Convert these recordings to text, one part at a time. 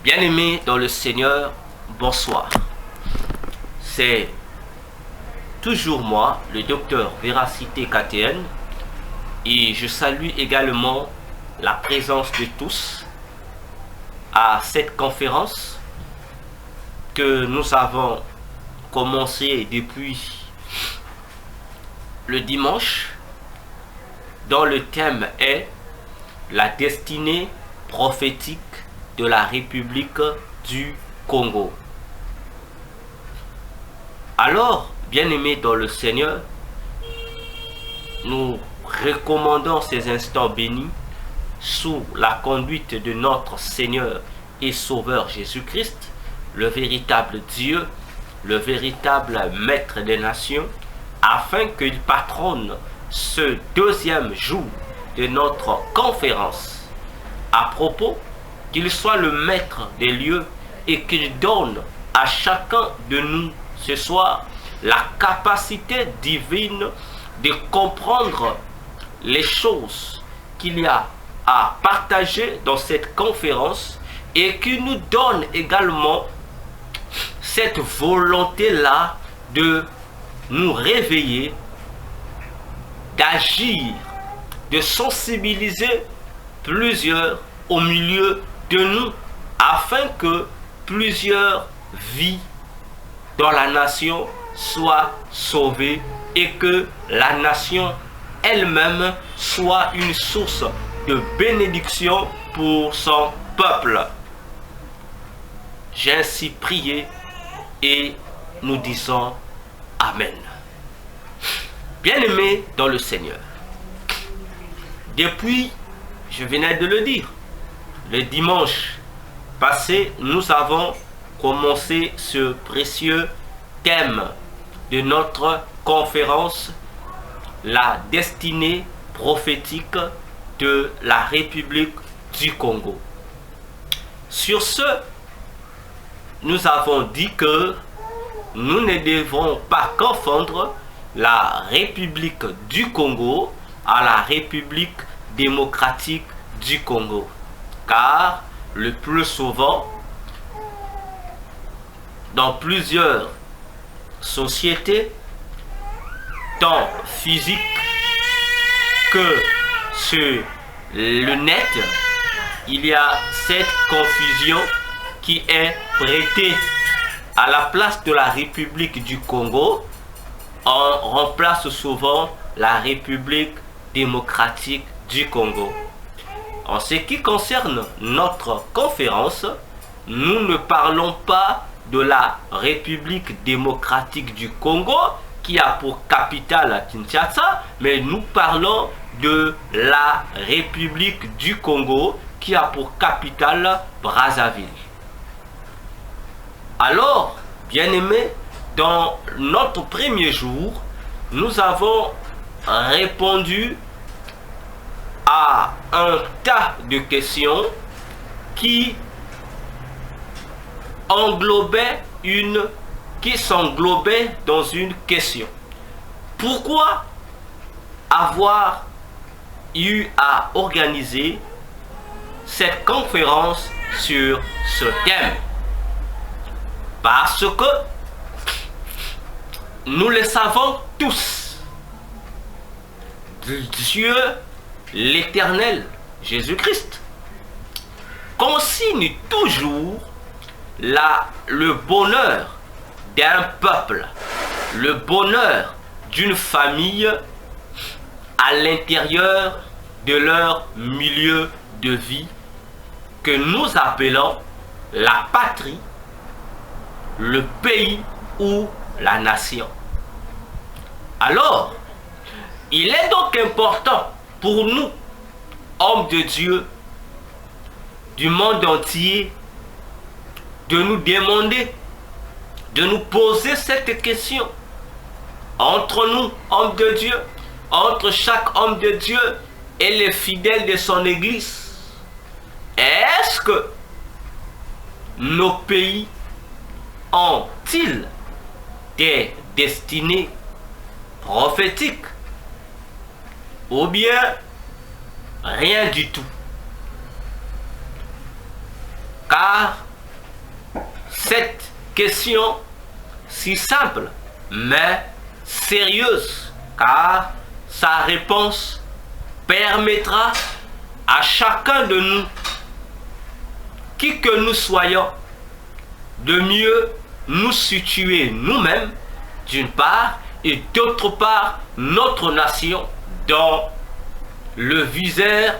Bien-aimés dans le Seigneur, bonsoir. C'est toujours moi, le docteur Véracité KTN, et je salue également la présence de tous à cette conférence que nous avons commencé depuis le dimanche, dont le thème est la destinée prophétique de la République du Congo. Alors, bien-aimés dans le Seigneur, nous recommandons ces instants bénis sous la conduite de notre Seigneur et Sauveur Jésus-Christ, le véritable Dieu, le véritable Maître des nations, afin qu'il patronne ce deuxième jour de notre conférence. À propos, qu'il soit le maître des lieux et qu'il donne à chacun de nous ce soir la capacité divine de comprendre les choses qu'il y a à partager dans cette conférence et qu'il nous donne également cette volonté-là de nous réveiller, d'agir, de sensibiliser plusieurs au milieu de nous, afin que plusieurs vies dans la nation soient sauvées et que la nation elle-même soit une source de bénédiction pour son peuple. J'ai ainsi prié et nous disons Amen. Bien-aimés dans le Seigneur, depuis, je venais de le dire, le dimanche passé, nous avons commencé ce précieux thème de notre conférence, la destinée prophétique de la République du Congo. Sur ce, nous avons dit que nous ne devons pas confondre la République du Congo à la République démocratique du Congo. Car le plus souvent, dans plusieurs sociétés, tant physiques que sur le net, il y a cette confusion qui est prêtée. À la place de la République du Congo, on remplace souvent la République démocratique du Congo. En ce qui concerne notre conférence, nous ne parlons pas de la République démocratique du Congo qui a pour capitale Kinshasa, mais nous parlons de la République du Congo qui a pour capitale Brazzaville. Alors, bien-aimés, dans notre premier jour, nous avons répondu à un tas de questions qui s'englobaient dans une question. Pourquoi avoir eu à organiser cette conférence sur ce thème? Parce que nous le savons tous, Dieu l'Éternel, Jésus-Christ, consigne toujours le bonheur d'un peuple, le bonheur d'une famille à l'intérieur de leur milieu de vie que nous appelons la patrie, le pays ou la nation. Alors, il est donc important pour nous, hommes de Dieu, du monde entier, de nous demander, de nous poser cette question. Entre nous, hommes de Dieu, entre chaque homme de Dieu et les fidèles de son Église, est-ce que nos pays ont-ils des destinées prophétiques ou bien rien du tout? Car cette question si simple, mais sérieuse, car sa réponse permettra à chacun de nous, qui que nous soyons, de mieux nous situer nous-mêmes, d'une part, et d'autre part, notre nation dans le viseur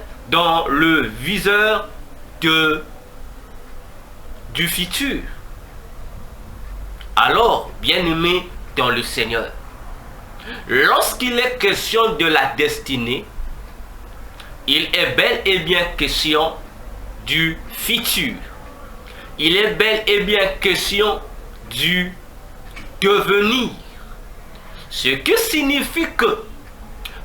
du futur. Alors, bien-aimés dans le Seigneur, lorsqu'il est question de la destinée, il est bel et bien question du futur. Il est bel et bien question du devenir. Ce qui signifie que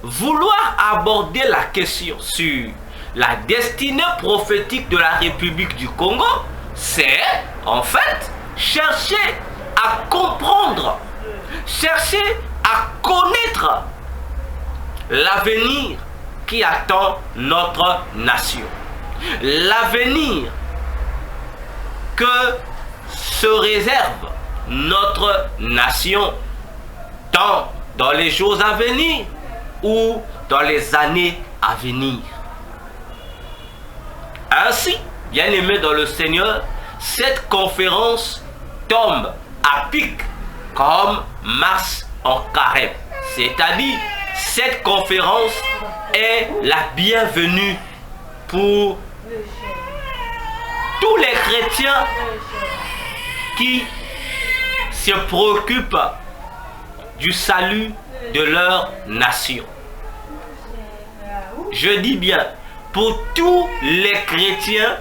vouloir aborder la question sur la destinée prophétique de la République du Congo, c'est en fait chercher à comprendre, chercher à connaître l'avenir qui attend notre nation. L'avenir que se réserve notre nation, tant dans les jours à venir ou dans les années à venir. Ainsi, bien-aimés dans le Seigneur, cette conférence tombe à pic comme Mars en carême. C'est-à-dire, cette conférence est la bienvenue pour tous les chrétiens qui se préoccupent du salut de leur nation. Je dis bien, pour tous les chrétiens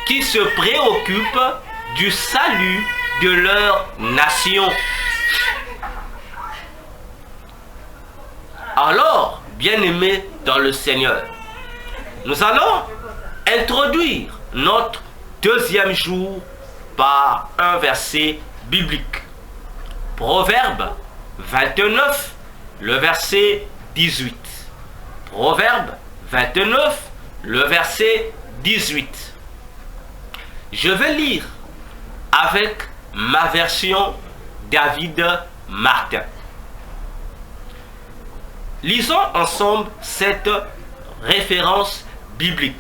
qui se préoccupent du salut de leur nation. Alors, bien-aimés dans le Seigneur, nous allons introduire notre deuxième jour par un verset biblique. Proverbe 29, le verset 18. Proverbe 29, le verset 18. Je vais lire avec ma version David Martin. Lisons ensemble cette référence biblique.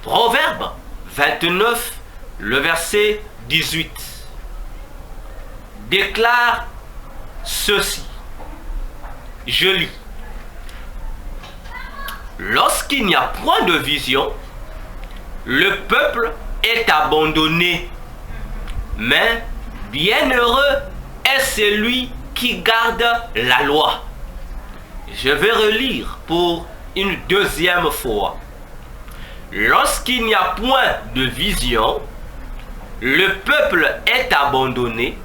Proverbe 29, le verset 18 déclare ceci. Je lis. Lorsqu'il n'y a point de vision, le peuple est abandonné, mais bienheureux est celui qui garde la loi. Je vais relire pour une deuxième fois. Lorsqu'il n'y a point de vision, le peuple est abandonné,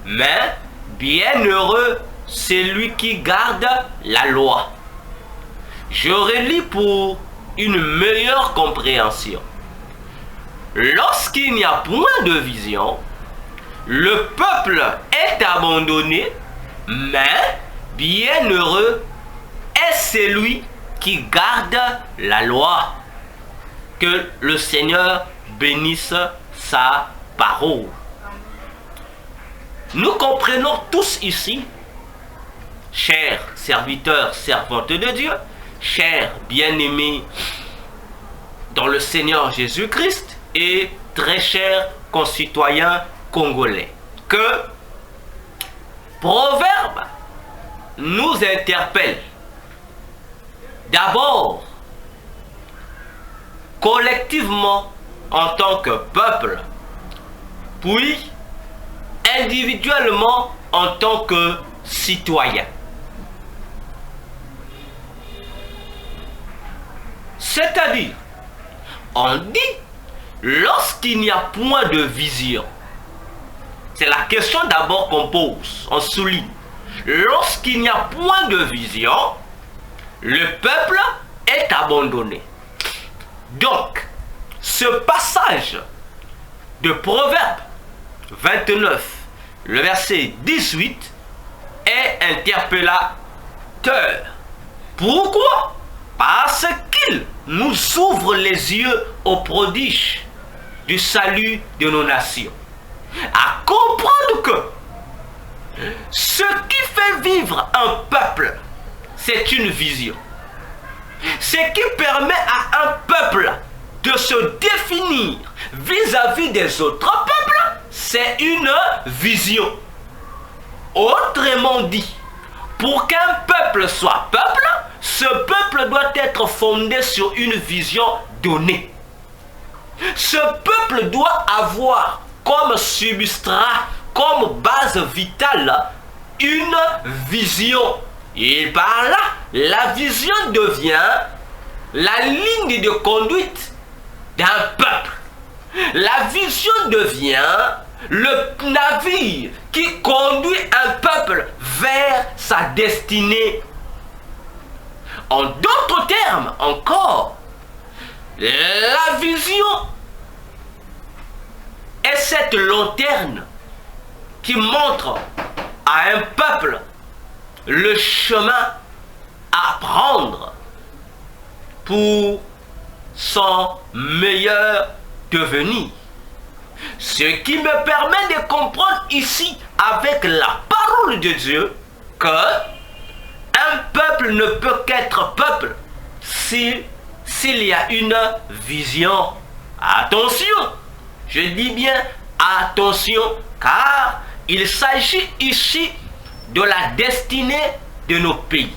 mais bienheureux celui qui garde la loi. Je relis pour une meilleure compréhension. Lorsqu'il n'y a point de vision, le peuple est abandonné, mais bienheureux est celui qui garde la loi. Que le Seigneur bénisse sa parole. Nous comprenons tous ici, chers serviteurs, servantes de Dieu, chers bien-aimés dans le Seigneur Jésus-Christ et très chers concitoyens congolais, que Proverbe nous interpelle d'abord collectivement en tant que peuple, puis individuellement en tant que citoyen. C'est-à-dire, on dit, lorsqu'il n'y a point de vision, c'est la question d'abord qu'on pose, on souligne. Lorsqu'il n'y a point de vision, le peuple est abandonné. Donc, ce passage de Proverbe 29, le verset 18, est interpellateur. Pourquoi? Parce qu'il nous ouvre les yeux au prodige. du salut de nos nations. À comprendre que ce qui fait vivre un peuple, c'est une vision. Ce qui permet à un peuple de se définir vis-à-vis des autres peuples, c'est une vision. Autrement dit, pour qu'un peuple soit peuple, ce peuple doit être fondé sur une vision donnée. Ce peuple doit avoir comme substrat, comme base vitale, une vision. Et par là, la vision devient la ligne de conduite d'un peuple. La vision devient le navire qui conduit un peuple vers sa destinée. En d'autres termes encore, la vision est cette lanterne qui montre à un peuple le chemin à prendre pour son meilleur devenir. Ce qui me permet de comprendre ici, avec la parole de Dieu, que un peuple ne peut qu'être peuple s'il y a une vision. Attention, je dis bien attention, car il s'agit ici de la destinée de nos pays.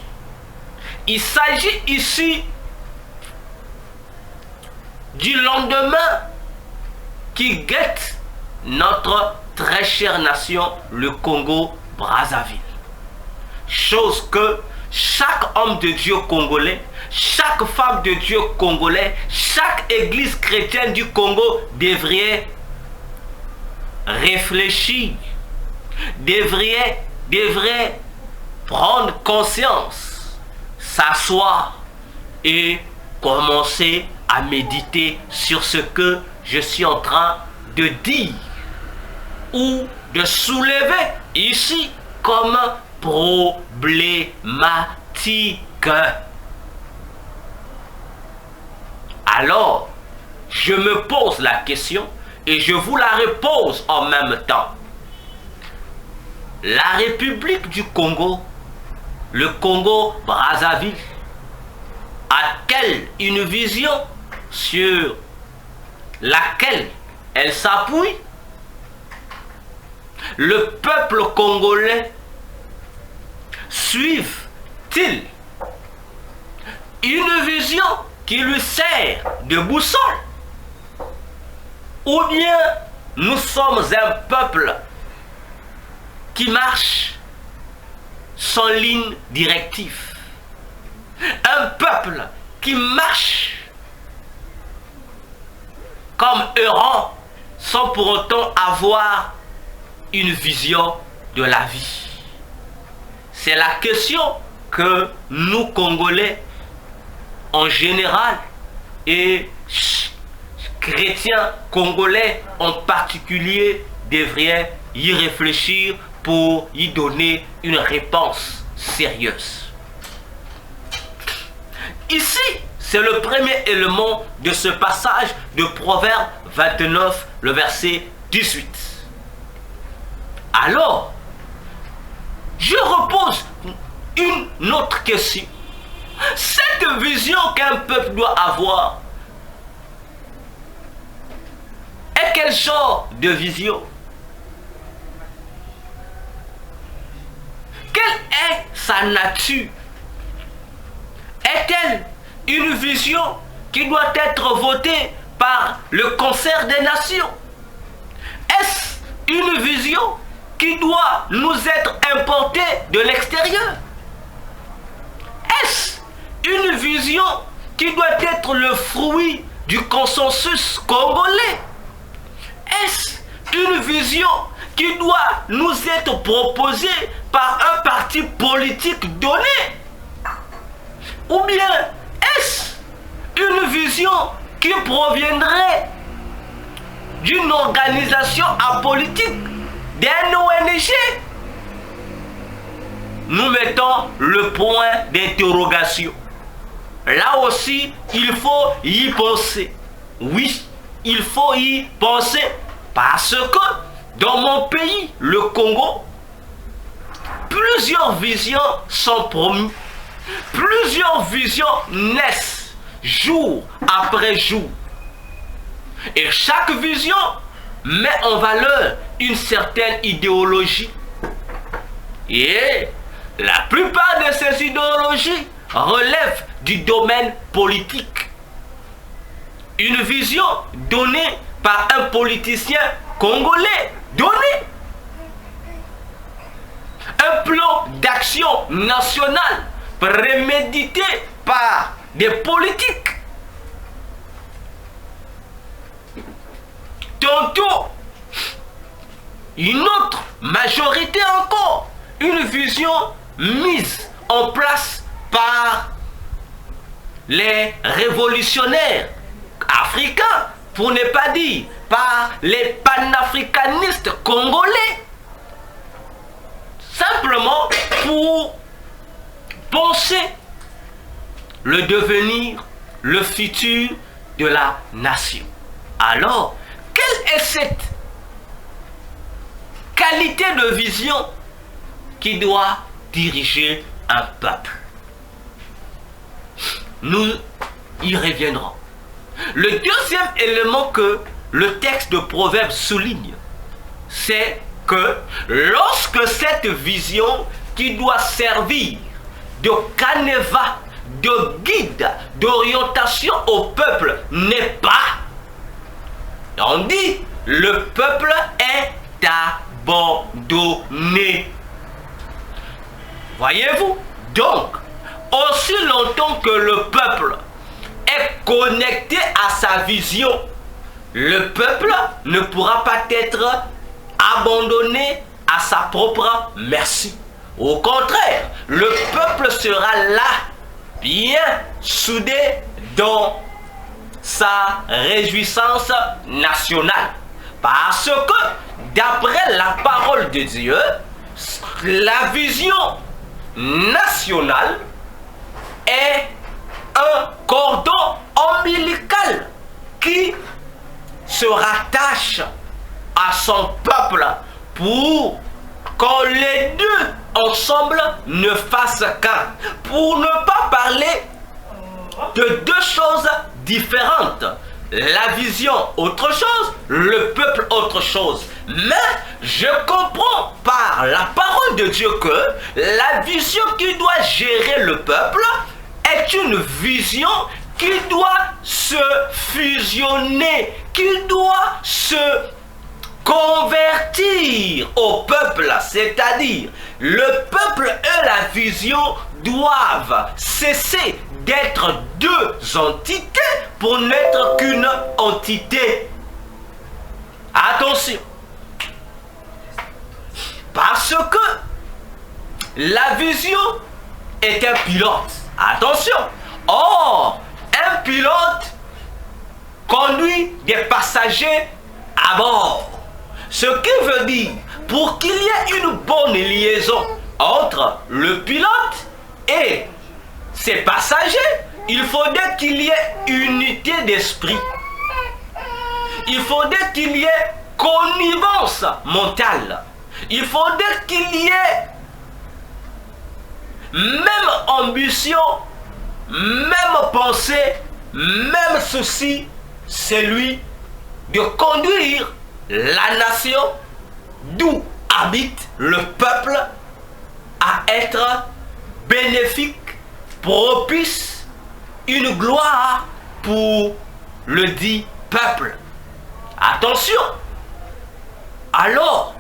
Il s'agit ici du lendemain qui guette notre très chère nation, le Congo-Brazzaville. Chose que chaque homme de Dieu congolais, chaque femme de Dieu congolais, chaque église chrétienne du Congo devrait réfléchir, devrait prendre conscience, s'asseoir et commencer à méditer sur ce que je suis en train de dire ou de soulever ici comme problématique. Alors, je me pose la question et je vous la repose en même temps. La République du Congo, le Congo-Brazzaville, a-t-elle une vision sur laquelle elle s'appuie? Le peuple congolais suive-t-il une vision qui lui sert de boussole? Ou bien nous sommes un peuple qui marche sans ligne directive? Un peuple qui marche comme errant sans pour autant avoir une vision de la vie. C'est la question que nous Congolais en général et chrétiens congolais en particulier devraient y réfléchir pour y donner une réponse sérieuse. Ici, c'est le premier élément de ce passage de Proverbe 29, le verset 18. Alors, je repose une autre question. Cette vision qu'un peuple doit avoir est quel genre de vision? Quelle est sa nature? Est-elle une vision qui doit être votée par le concert des nations? Est-ce une vision qui doit nous être importée de l'extérieur? Est-ce une vision qui doit être le fruit du consensus congolais? Est-ce une vision qui doit nous être proposée par un parti politique donné? Ou bien est-ce une vision qui proviendrait d'une organisation apolitique, d'un ONG? Nous mettons le point d'interrogation. Là aussi, il faut y penser. Oui, il faut y penser. Parce que dans mon pays, le Congo, plusieurs visions sont promues. Plusieurs visions naissent jour après jour. Et chaque vision met en valeur une certaine idéologie. Et la plupart de ces idéologies relèvent du domaine politique. Une vision donnée par un politicien congolais, donné. Un plan d'action nationale prémédité par des politiques. Tantôt, une autre majorité encore, une vision mise en place par les révolutionnaires africains, pour ne pas dire par les panafricanistes congolais, simplement pour penser le devenir, le futur de la nation. Alors, quelle est cette qualité de vision qui doit diriger un peuple? Nous y reviendrons. Le deuxième élément que le texte de Proverbes souligne, c'est que lorsque cette vision qui doit servir de canevas, de guide, d'orientation au peuple n'est pas, on dit, le peuple est abandonné. Voyez-vous? Donc, aussi longtemps que le peuple est connecté à sa vision, le peuple ne pourra pas être abandonné à sa propre merci. Au contraire, le peuple sera là, bien soudé dans sa réjouissance nationale. Parce que, d'après la parole de Dieu, la vision nationale est un cordon ombilical qui se rattache à son peuple pour que les deux ensemble ne fassent qu'un. Pour ne pas parler de deux choses différentes. La vision, autre chose, le peuple, autre chose. Mais je comprends par la parole de Dieu que la vision qui doit gérer le peuple est une vision qui doit se fusionner, qui doit se convertir au peuple, c'est-à-dire le peuple et la vision doivent cesser d'être deux entités pour n'être qu'une entité. Attention, parce que la vision est un pilote. Attention, or un pilote conduit des passagers à bord. Ce qui veut dire, pour qu'il y ait une bonne liaison entre le pilote et ses passagers, il faudrait qu'il y ait unité d'esprit. Il faudrait qu'il y ait connivence mentale. Il faudrait qu'il y ait même ambition, même pensée, même souci, celui de conduire la nation d'où habite le peuple à être bénéfique, propice, une gloire pour le dit peuple. Attention! Alors,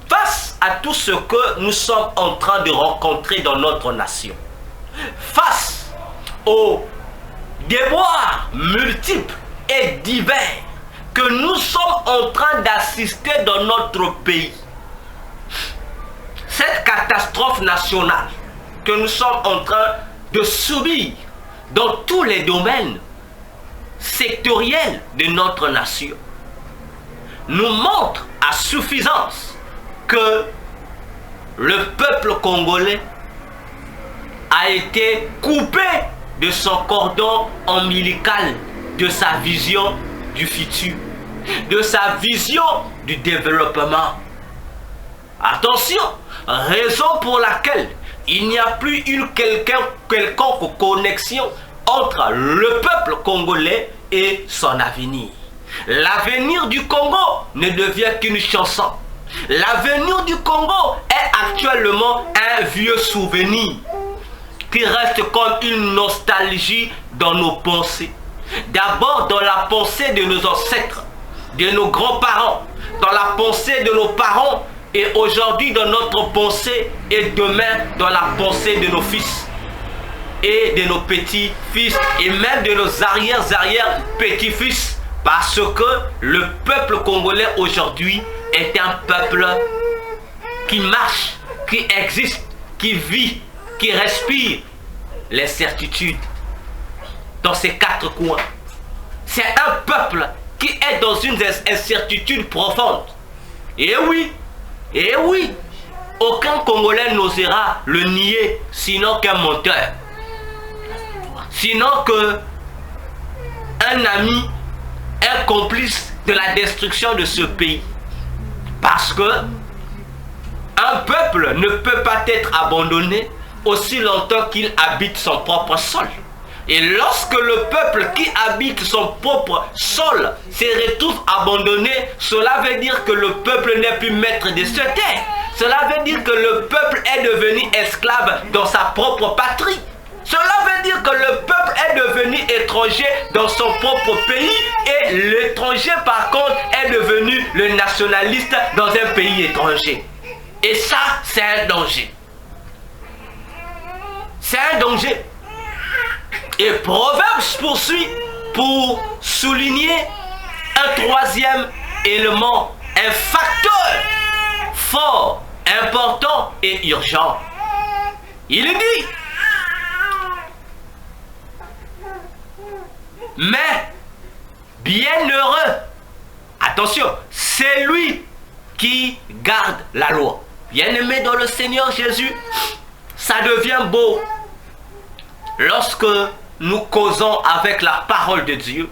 face à tout ce que nous sommes en train de rencontrer dans notre nation, face aux déboires multiples et divers que nous sommes en train d'assister dans notre pays, cette catastrophe nationale que nous sommes en train de subir dans tous les domaines sectoriels de notre nation, nous montre à suffisance que le peuple congolais a été coupé de son cordon ombilical de sa vision du futur, de sa vision du développement. Attention, raison pour laquelle il n'y a plus une quelconque connexion entre le peuple congolais et son avenir. L'avenir du Congo ne devient qu'une chanson. L'avenir du Congo est actuellement un vieux souvenir qui reste comme une nostalgie dans nos pensées. D'abord dans la pensée de nos ancêtres, de nos grands-parents, dans la pensée de nos parents et aujourd'hui dans notre pensée et demain dans la pensée de nos fils et de nos petits-fils et même de nos arrière-petits-fils. Parce que le peuple congolais aujourd'hui est un peuple qui marche, qui existe, qui vit, qui respire les certitudes dans ces quatre coins. C'est un peuple qui est dans une incertitude profonde. Et oui, aucun Congolais n'osera le nier, sinon qu'un menteur. Sinon qu'un ami, un complice de la destruction de ce pays. Parce que un peuple ne peut pas être abandonné aussi longtemps qu'il habite son propre sol. Et lorsque le peuple qui habite son propre sol se retrouve abandonné, cela veut dire que le peuple n'est plus maître de cette terre. Cela veut dire que le peuple est devenu esclave dans sa propre patrie. Cela veut dire que le peuple est devenu étranger dans son propre pays et l'étranger par contre est devenu le nationaliste dans un pays étranger. Et ça, c'est un danger. C'est un danger. Et Proverbes poursuit pour souligner un troisième élément, un facteur fort, important et urgent. Il dit: mais bienheureux, attention, c'est lui qui garde la loi. Bien-aimé dans le Seigneur Jésus, ça devient beau lorsque nous causons avec la parole de Dieu,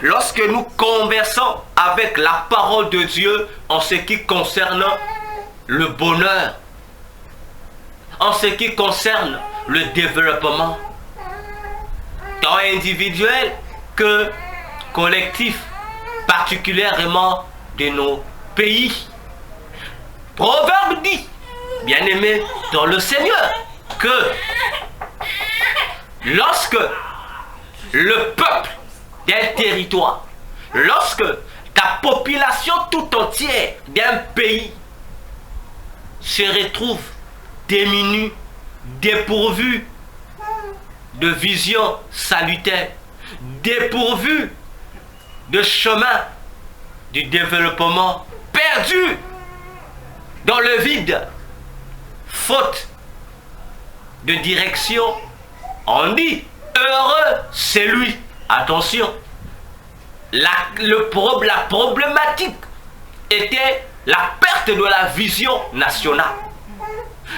lorsque nous conversons avec la parole de Dieu en ce qui concerne le bonheur, en ce qui concerne le développement, tant individuel que collectif, particulièrement de nos pays. Proverbe dit, bien-aimé dans le Seigneur, que lorsque le peuple d'un territoire, lorsque ta population tout entière d'un pays se retrouve démunie, dépourvue de vision salutaire, dépourvue de chemin du développement, perdu dans le vide, faute de direction, on dit heureux c'est lui. Attention, la problématique était la perte de la vision nationale.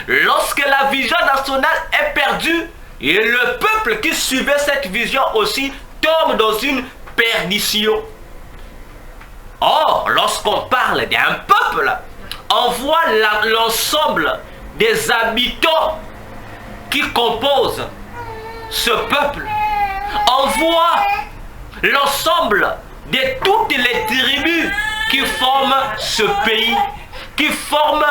Lorsque la vision nationale est perdue, et le peuple qui suivait cette vision aussi tombe dans une perdition. Or, lorsqu'on parle d'un peuple, on voit l'ensemble des habitants qui composent ce peuple. On voit l'ensemble de toutes les tribus qui forment ce pays, qui forment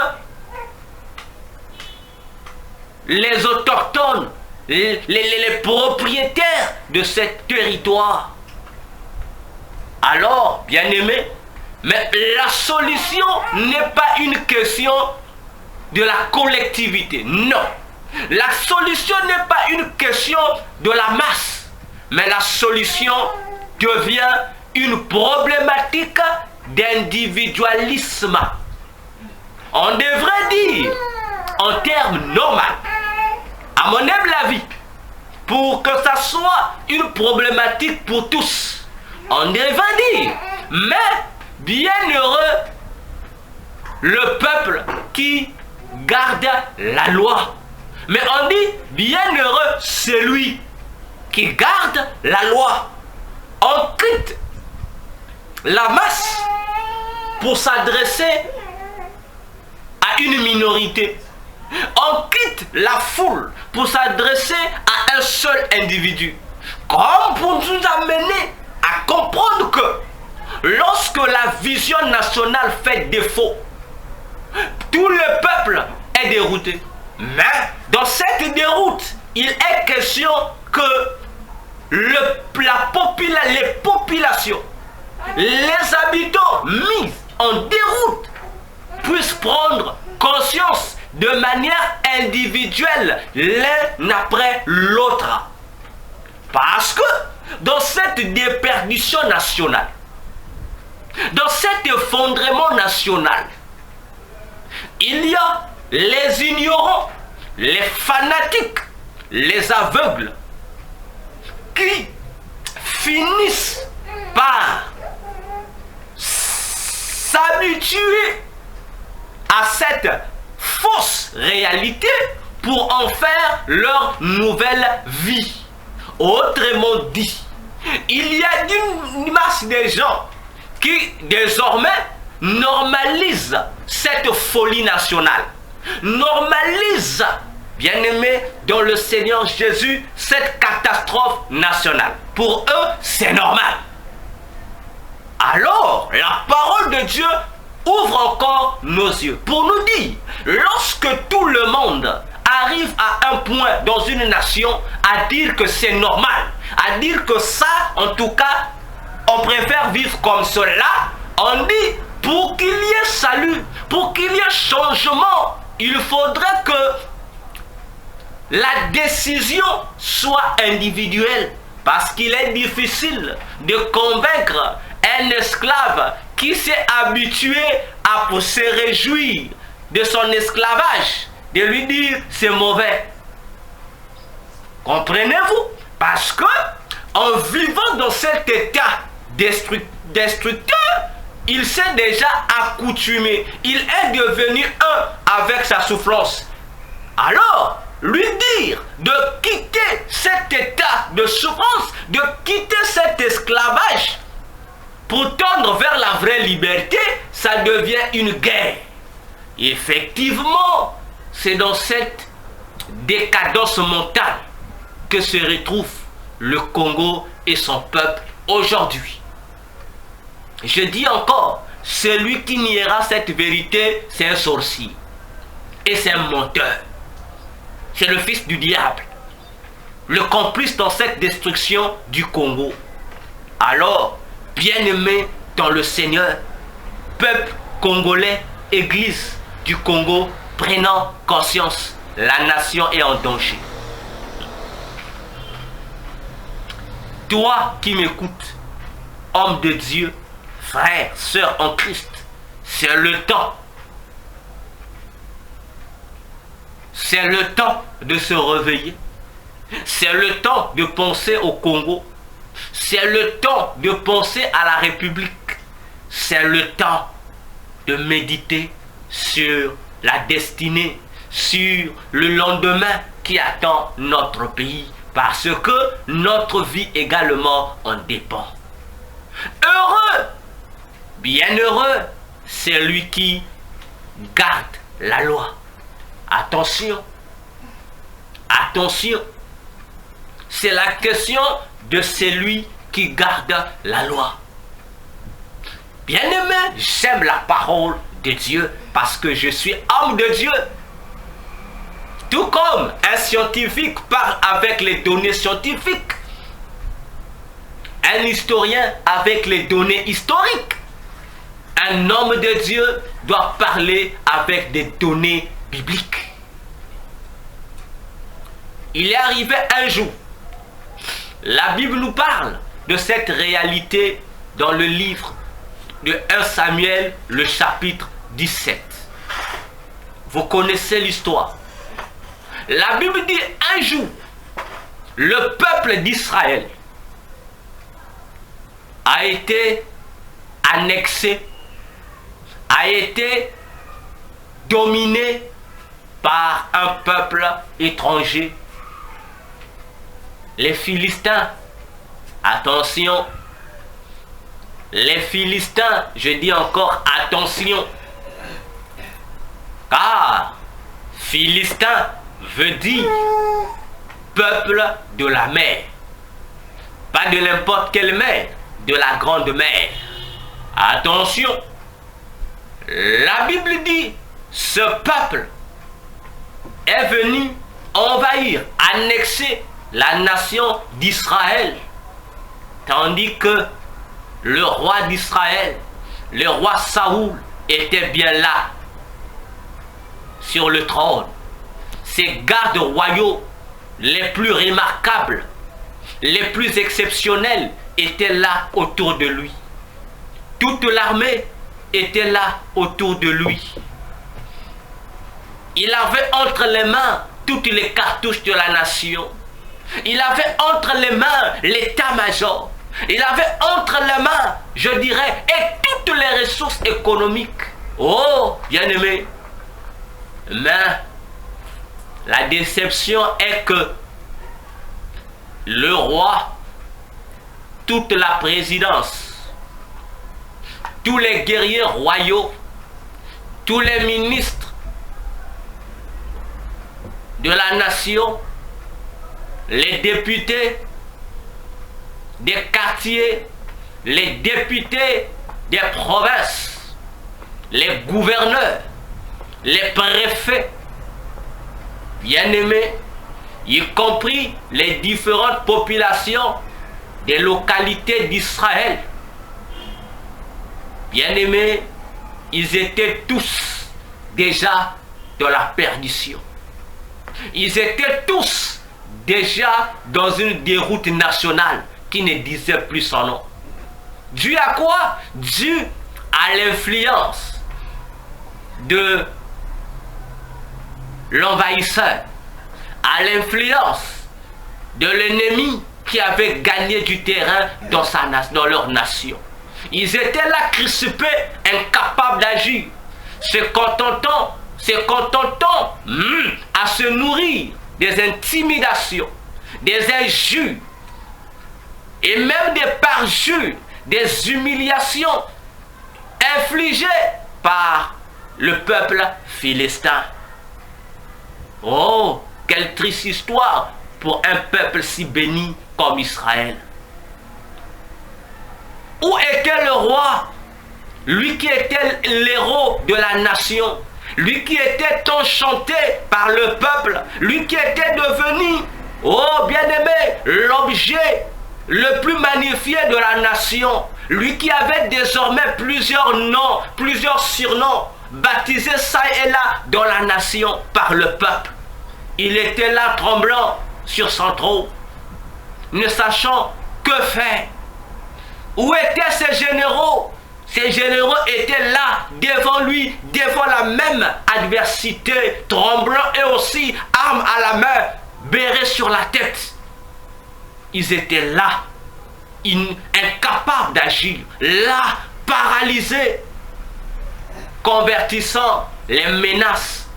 les autochtones, les propriétaires de ce territoire. Alors, bien-aimés, mais la solution n'est pas une question de la collectivité, non. La solution n'est pas une question de la masse, mais la solution devient une problématique d'individualisme. On devrait dire, en termes normaux, à mon humble avis, pour que ça soit une problématique pour tous, on devrait dire, mais bienheureux le peuple qui garde la loi. Mais on dit bienheureux celui qui garde la loi. On quitte la masse pour s'adresser à une minorité. On quitte la foule pour s'adresser à un seul individu. Comme pour nous amener à comprendre que lorsque la vision nationale fait défaut, tout le peuple est dérouté. Mais dans cette déroute, il est question que les populations, les habitants mis en déroute puissent prendre conscience de manière individuelle l'un après l'autre. Parce que dans cette déperdition nationale, dans cet effondrement national, il y a les ignorants, les fanatiques, les aveugles qui finissent par s'habituer à cette fausse réalité pour en faire leur nouvelle vie. Autrement dit, il y a une masse de gens qui désormais normalisent cette folie nationale, normalisent, bien-aimés dans le Seigneur Jésus, cette catastrophe nationale. Pour eux, c'est normal. Alors, la parole de Dieu ouvre encore nos yeux pour nous dire, lorsque tout le monde arrive à un point dans une nation à dire que c'est normal, à dire que ça, en tout cas, on préfère vivre comme cela, on dit, pour qu'il y ait salut, pour qu'il y ait changement, il faudrait que la décision soit individuelle, parce qu'il est difficile de convaincre un esclave qui s'est habitué à se réjouir de son esclavage, de lui dire c'est mauvais. Comprenez-vous? Parce que en vivant dans cet état destructeur, il s'est déjà accoutumé. Il est devenu un avec sa souffrance. Alors, lui dire de quitter cet état de souffrance, de quitter cet esclavage pour tendre vers la vraie liberté, ça devient une guerre. Effectivement, c'est dans cette décadence mentale que se retrouve le Congo et son peuple aujourd'hui. Je dis encore, celui qui niera cette vérité, c'est un sorcier. Et c'est un menteur. C'est le fils du diable. Le complice dans cette destruction du Congo. Alors, bien-aimés dans le Seigneur, peuple congolais, église du Congo, prenant conscience, la nation est en danger. Toi qui m'écoutes, homme de Dieu, frère, sœur en Christ, c'est le temps. C'est le temps de se réveiller. C'est le temps de penser au Congo. C'est le temps de penser à la République. C'est le temps de méditer sur la destinée, sur le lendemain qui attend notre pays, parce que notre vie également en dépend. Heureux, bienheureux, c'est lui qui garde la loi. Attention, attention, c'est la question de celui qui garde la loi. Bien-aimé, j'aime la parole de Dieu parce que je suis homme de Dieu. Tout comme un scientifique parle avec les données scientifiques, un historien avec les données historiques, un homme de Dieu doit parler avec des données bibliques. Il est arrivé un jour, la Bible nous parle de cette réalité dans le livre de 1 Samuel, le chapitre 17. Vous connaissez l'histoire. La Bible dit un jour, le peuple d'Israël a été annexé, a été dominé par un peuple étranger. Les Philistins, attention, les Philistins, je dis encore attention, car Philistin veut dire peuple de la mer, pas de n'importe quelle mer, de la grande mer. Attention, la Bible dit, ce peuple est venu envahir, annexer la nation d'Israël, tandis que le roi d'Israël, le roi Saoul, était bien là, sur le trône. Ses gardes royaux les plus remarquables, les plus exceptionnels étaient là autour de lui. Toute l'armée était là autour de lui. Il avait entre les mains toutes les cartouches de la nation. Il avait entre les mains l'état-major. Il avait entre les mains, je dirais, et toutes les ressources économiques. Oh, bien-aimé. Mais la déception est que le roi, toute la présidence, tous les guerriers royaux, tous les ministres de la nation, les députés des quartiers, les députés des provinces, les gouverneurs, les préfets, bien-aimés, y compris les différentes populations des localités d'Israël, bien-aimés, ils étaient tous déjà dans la perdition. Ils étaient tous déjà dans une déroute nationale qui ne disait plus son nom. Dû à quoi? Dû à l'influence de l'envahisseur, à l'influence de l'ennemi qui avait gagné du terrain dans leur nation. Ils étaient là crispés, incapables d'agir, se contentant à se nourrir des intimidations, des injures, et même des parjures, des humiliations infligées par le peuple philistin. Oh, quelle triste histoire pour un peuple si béni comme Israël. Où était le roi? Lui qui était l'héros de la nation, lui qui était enchanté par le peuple, lui qui était devenu, oh bien-aimé, l'objet le plus magnifié de la nation, lui qui avait désormais plusieurs noms, plusieurs surnoms, baptisés ça et là dans la nation par le peuple. Il était là tremblant sur son trône, ne sachant que faire. Où étaient ses généraux? Ces généraux étaient là, devant lui, devant la même adversité, tremblant et aussi, armes à la main, béret sur la tête. Ils étaient là, incapables d'agir, là, paralysés, convertissant les menaces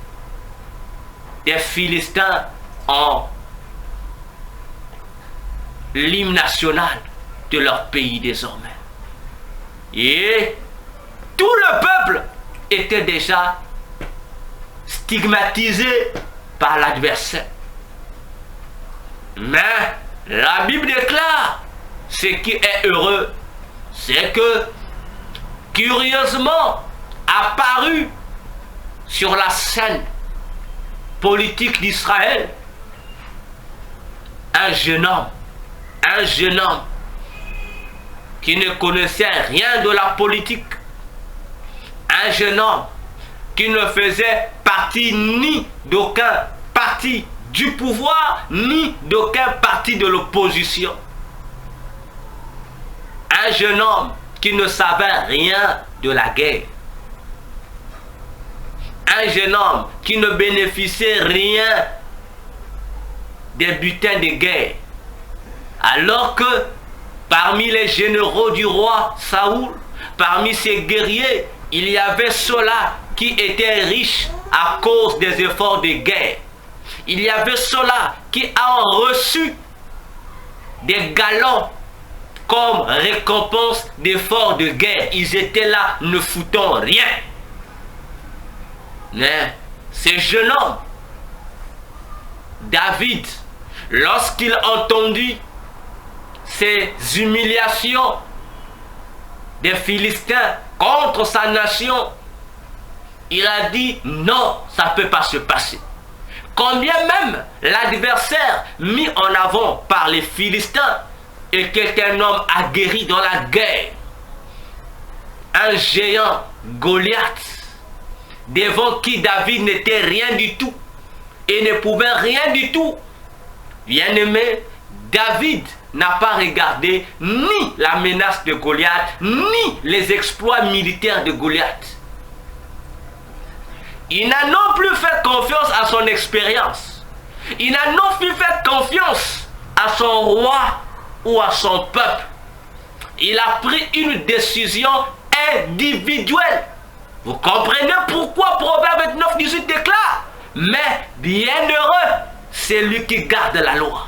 des Philistins en l'hymne national de leur pays désormais. Et tout le peuple était déjà stigmatisé par l'adversaire. Mais la Bible déclare, ce qui est heureux, c'est que, curieusement, apparu sur la scène politique d'Israël, un jeune homme qui ne connaissait rien de la politique, un jeune homme qui ne faisait partie ni d'aucun parti du pouvoir, ni d'aucun parti de l'opposition. Un jeune homme qui ne savait rien de la guerre. Un jeune homme qui ne bénéficiait rien des butins de guerre. Alors que parmi les généraux du roi Saoul, parmi ses guerriers, il y avait ceux-là qui étaient riches à cause des efforts de guerre. Il y avait ceux-là qui ont reçu des galons comme récompense d'efforts de guerre. Ils étaient là, ne foutant rien. Mais ce jeune homme, David, lorsqu'il entendit ces humiliations des Philistins contre sa nation, il a dit non, ça ne peut pas se passer. Combien même l'adversaire mis en avant par les Philistins était un homme aguerri dans la guerre. Un géant, Goliath, devant qui David n'était rien du tout et ne pouvait rien du tout. Bien-aimé, David n'a pas regardé ni la menace de Goliath, ni les exploits militaires de Goliath. Il n'a non plus fait confiance à son expérience. Il n'a non plus fait confiance à son roi ou à son peuple. Il a pris une décision individuelle. Vous comprenez pourquoi Proverbe 29, 18 déclare: mais bienheureux, c'est lui qui garde la loi.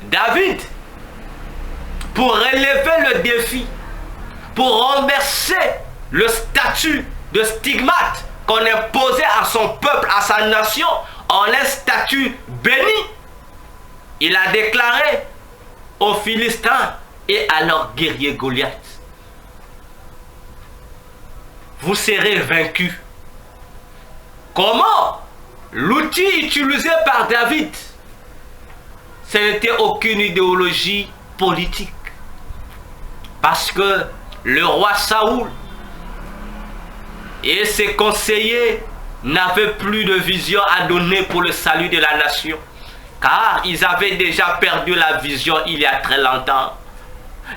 David, pour relever le défi, pour renverser le statut de stigmate qu'on imposait à son peuple, à sa nation, en un statut béni, il a déclaré aux Philistins et à leur guerrier Goliath: vous serez vaincus. Comment? L'outil utilisé par David, ce n'était aucune idéologie politique. Parce que le roi Saoul et ses conseillers n'avaient plus de vision à donner pour le salut de la nation. Car ils avaient déjà perdu la vision il y a très longtemps.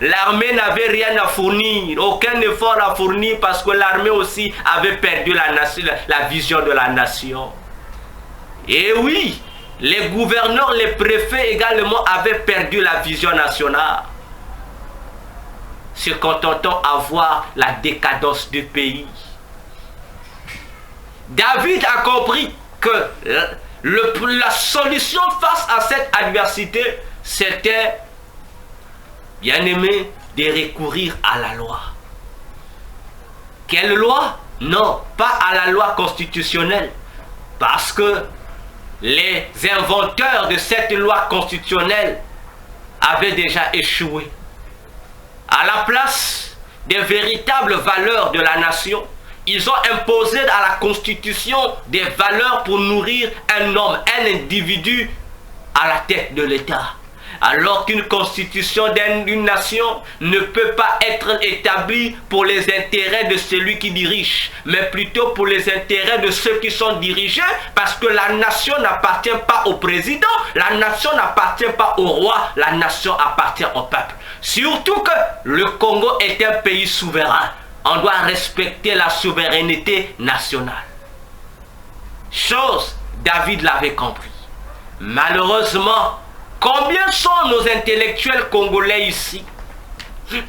L'armée n'avait rien à fournir, aucun effort à fournir, parce que l'armée aussi avait perdu la vision de la nation. Et oui, les gouverneurs, les préfets également avaient perdu la vision nationale, se contentant à voir la décadence du pays. David a compris que la solution face à cette adversité, c'était, bien aimé, de recourir à la loi. Quelle loi? Non, pas à la loi constitutionnelle, parce que les inventeurs de cette loi constitutionnelle avaient déjà échoué. À la place des véritables valeurs de la nation, ils ont imposé à la Constitution des valeurs pour nourrir un homme, un individu à la tête de l'État. Alors qu'une constitution d'une nation ne peut pas être établie pour les intérêts de celui qui dirige, mais plutôt pour les intérêts de ceux qui sont dirigés, parce que la nation n'appartient pas au président, la nation n'appartient pas au roi, la nation appartient au peuple. Surtout que le Congo est un pays souverain. On doit respecter la souveraineté nationale. Chose, David l'avait compris. Malheureusement, combien sont nos intellectuels congolais ici?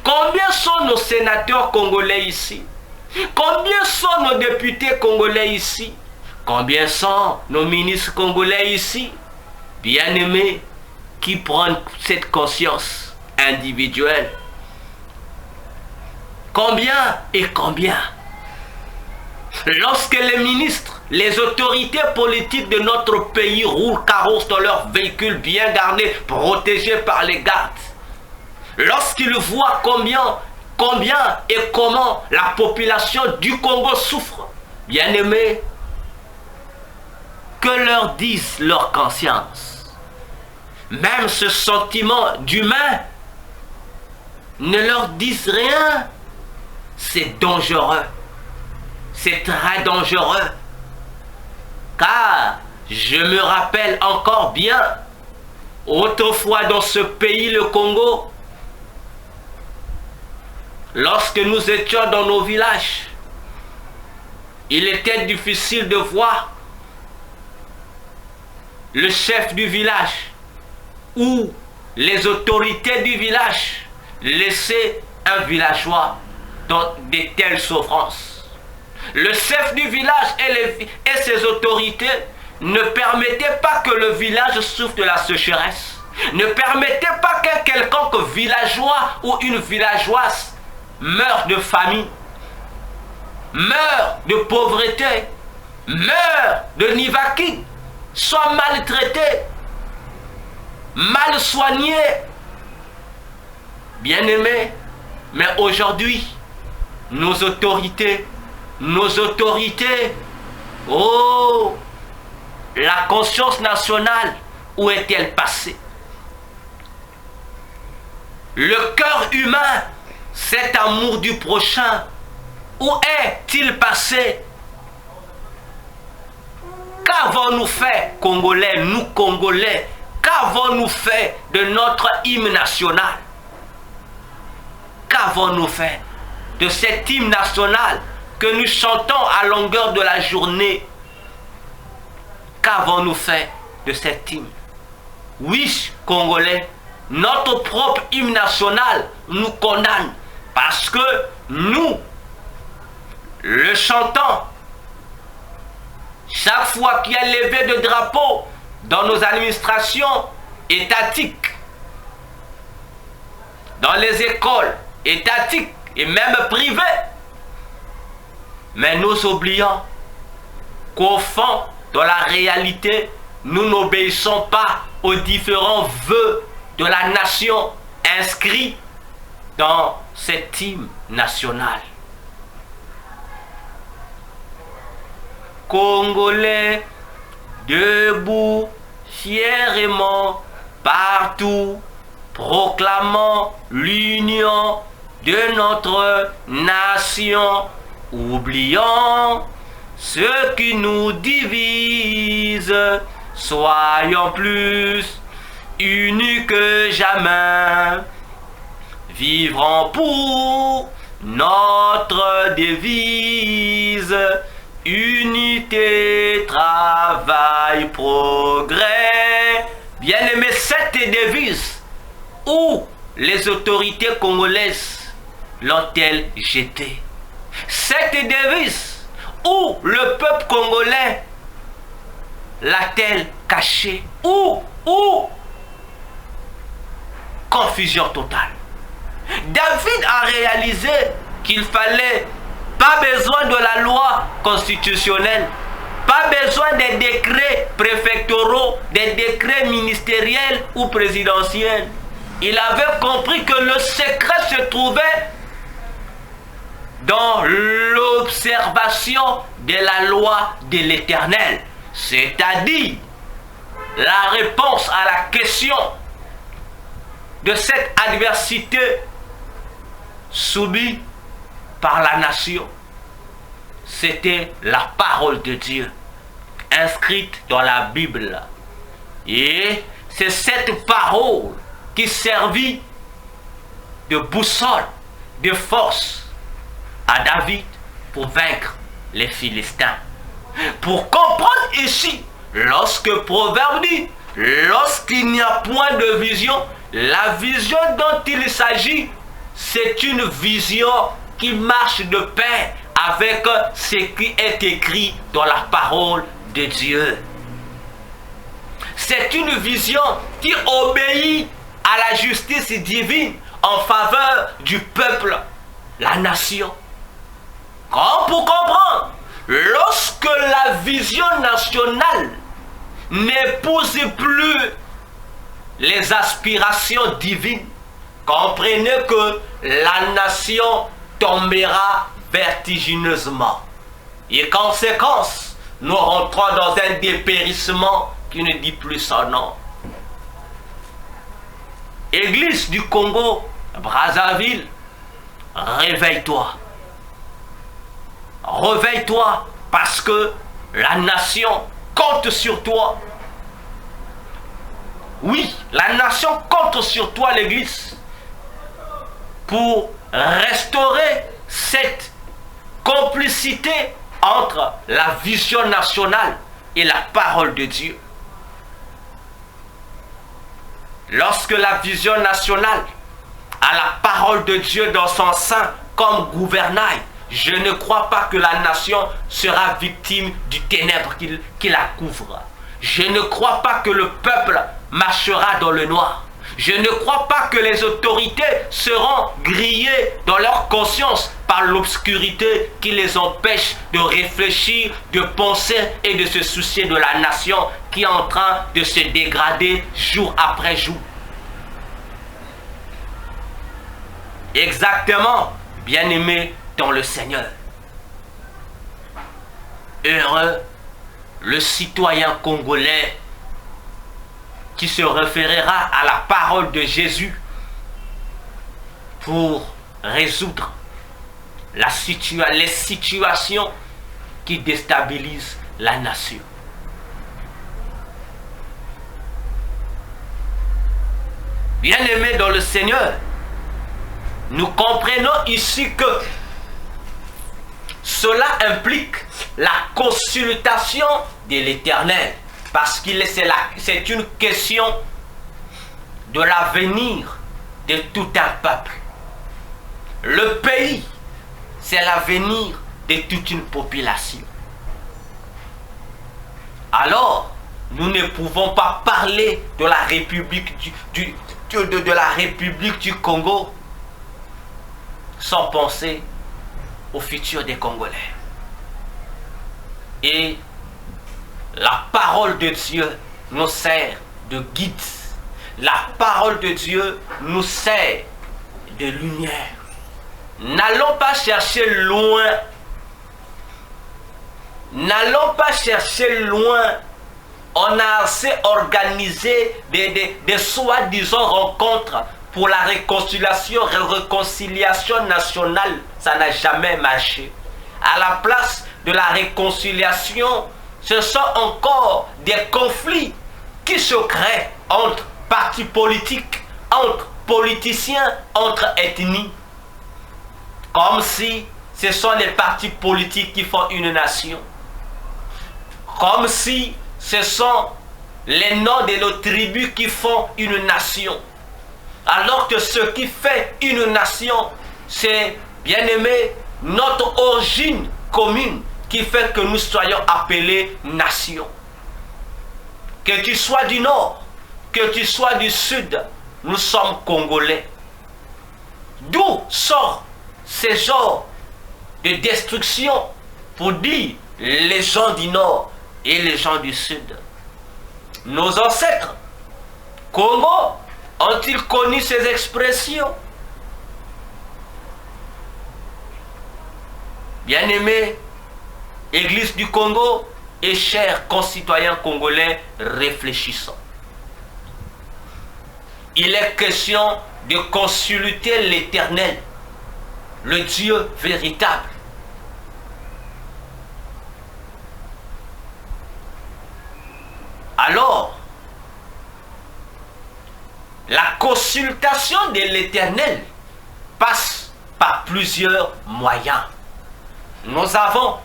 Combien sont nos sénateurs congolais ici? Combien sont nos députés congolais ici? Combien sont nos ministres congolais ici? Bien-aimés, qui prennent cette conscience individuelle. Combien et combien? Lorsque les ministres, les autorités politiques de notre pays roulent carrosse dans leurs véhicules bien gardés, protégés par les gardes, lorsqu'ils voient combien et comment la population du Congo souffre, bien aimé, que leur dise leur conscience? Même ce sentiment d'humain ne leur dise rien. C'est dangereux. C'est très dangereux. Car je me rappelle encore bien, autrefois dans ce pays, le Congo, lorsque nous étions dans nos villages, il était difficile de voir le chef du village ou les autorités du village laisser un villageois dans de telles souffrances. Le chef du village et ses autorités ne permettaient pas que le village souffre de la sécheresse, ne permettaient pas qu'un quelconque villageois ou une villageoise meurt de famine, meurt de pauvreté, meurt de nivaki, soit maltraité, mal soigné, bien-aimé, mais aujourd'hui, nos autorités, oh, la conscience nationale, où est-elle passée? Le cœur humain, cet amour du prochain, où est-il passé? Qu'avons-nous fait, Congolais, nous Congolais? Qu'avons-nous fait de notre hymne national? Qu'avons-nous fait de cet hymne national que nous chantons à longueur de la journée? Qu'avons-nous fait de cet hymne? Oui, Congolais, notre propre hymne national nous condamne parce que nous le chantons chaque fois qu'il y a levé de drapeau dans nos administrations étatiques, dans les écoles étatiques et même privées. Mais nous oublions qu'au fond, dans la réalité, nous n'obéissons pas aux différents vœux de la nation inscrits dans cet hymne national. Congolais, debout, fièrement, partout, proclamant l'union de notre nation, oubliant ce qui nous divise, soyons plus unis que jamais, vivrons pour notre devise, unité, travail, progrès. Bien-aimé, cette devise, où les autorités congolaises l'ont-elles jetée? Cette devise, où le peuple congolais l'a-t-elle cachée? Où? Confusion totale. David a réalisé qu'il fallait pas besoin de la loi constitutionnelle, pas besoin des décrets préfectoraux, des décrets ministériels ou présidentiels. Il avait compris que le secret se trouvait dans l'observation de la loi de l'Éternel, c'est-à-dire la réponse à la question de cette adversité subie par la nation. C'était la parole de Dieu inscrite dans la Bible. Et c'est cette parole qui servit de boussole, de force à David pour vaincre les Philistins. Pour comprendre ici, lorsque Proverbe dit, lorsqu'il n'y a point de vision, la vision dont il s'agit, c'est une vision qui marche de pair avec ce qui est écrit dans la parole de Dieu. C'est une vision qui obéit à la justice divine en faveur du peuple, la nation. Comme pour comprendre, lorsque la vision nationale n'épouse plus les aspirations divines, comprenez que la nation tombera vertigineusement. Et conséquence, nous rentrons dans un dépérissement qui ne dit plus son nom. Église du Congo, Brazzaville, réveille-toi. Réveille-toi parce que la nation compte sur toi. Oui, la nation compte sur toi, l'Église, pour restaurer cette complicité entre la vision nationale et la parole de Dieu. Lorsque la vision nationale a la parole de Dieu dans son sein comme gouvernail, je ne crois pas que la nation sera victime du ténèbre qui la couvre. Je ne crois pas que le peuple marchera dans le noir. Je ne crois pas que les autorités seront grillées dans leur conscience par l'obscurité qui les empêche de réfléchir, de penser et de se soucier de la nation qui est en train de se dégrader jour après jour. Exactement, bien-aimés dans le Seigneur. Heureux le citoyen congolais qui se référera à la parole de Jésus pour résoudre les situations qui déstabilisent la nation. Bien-aimés dans le Seigneur, nous comprenons ici que cela implique la consultation de l'Éternel, parce que c'est une question de l'avenir de tout un peuple. Le pays, c'est l'avenir de toute une population. Alors, nous ne pouvons pas parler de la République de la République du Congo sans penser au futur des Congolais. Et la parole de Dieu nous sert de guide. La parole de Dieu nous sert de lumière. N'allons pas chercher loin. N'allons pas chercher loin. On a assez organisé des soi-disant rencontres pour la réconciliation nationale. Ça n'a jamais marché. À la place de la réconciliation, ce sont encore des conflits qui se créent entre partis politiques, entre politiciens, entre ethnies. Comme si ce sont les partis politiques qui font une nation. Comme si ce sont les noms de nos tribus qui font une nation. Alors que ce qui fait une nation, c'est, bien aimé, notre origine commune qui fait que nous soyons appelés nation. Que tu sois du nord, que tu sois du sud, nous sommes Congolais. D'où sort ce genre de destruction pour dire les gens du nord et les gens du sud? Nos ancêtres Congo ont-ils connu ces expressions? Bien-aimés, Église du Congo et chers concitoyens congolais, réfléchissons. Il est question de consulter l'Éternel, le Dieu véritable. Alors, la consultation de l'Éternel passe par plusieurs moyens. Nous avons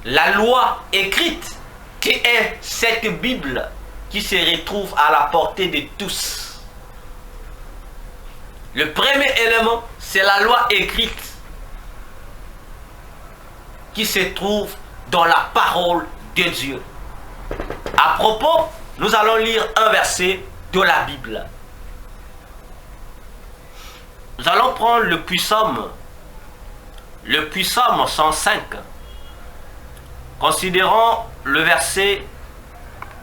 la loi écrite, qui est cette Bible qui se retrouve à la portée de tous. Le premier élément, c'est la loi écrite qui se trouve dans la parole de Dieu. À propos, nous allons lire un verset de la Bible. Nous allons prendre le psaume 105. Considérons le verset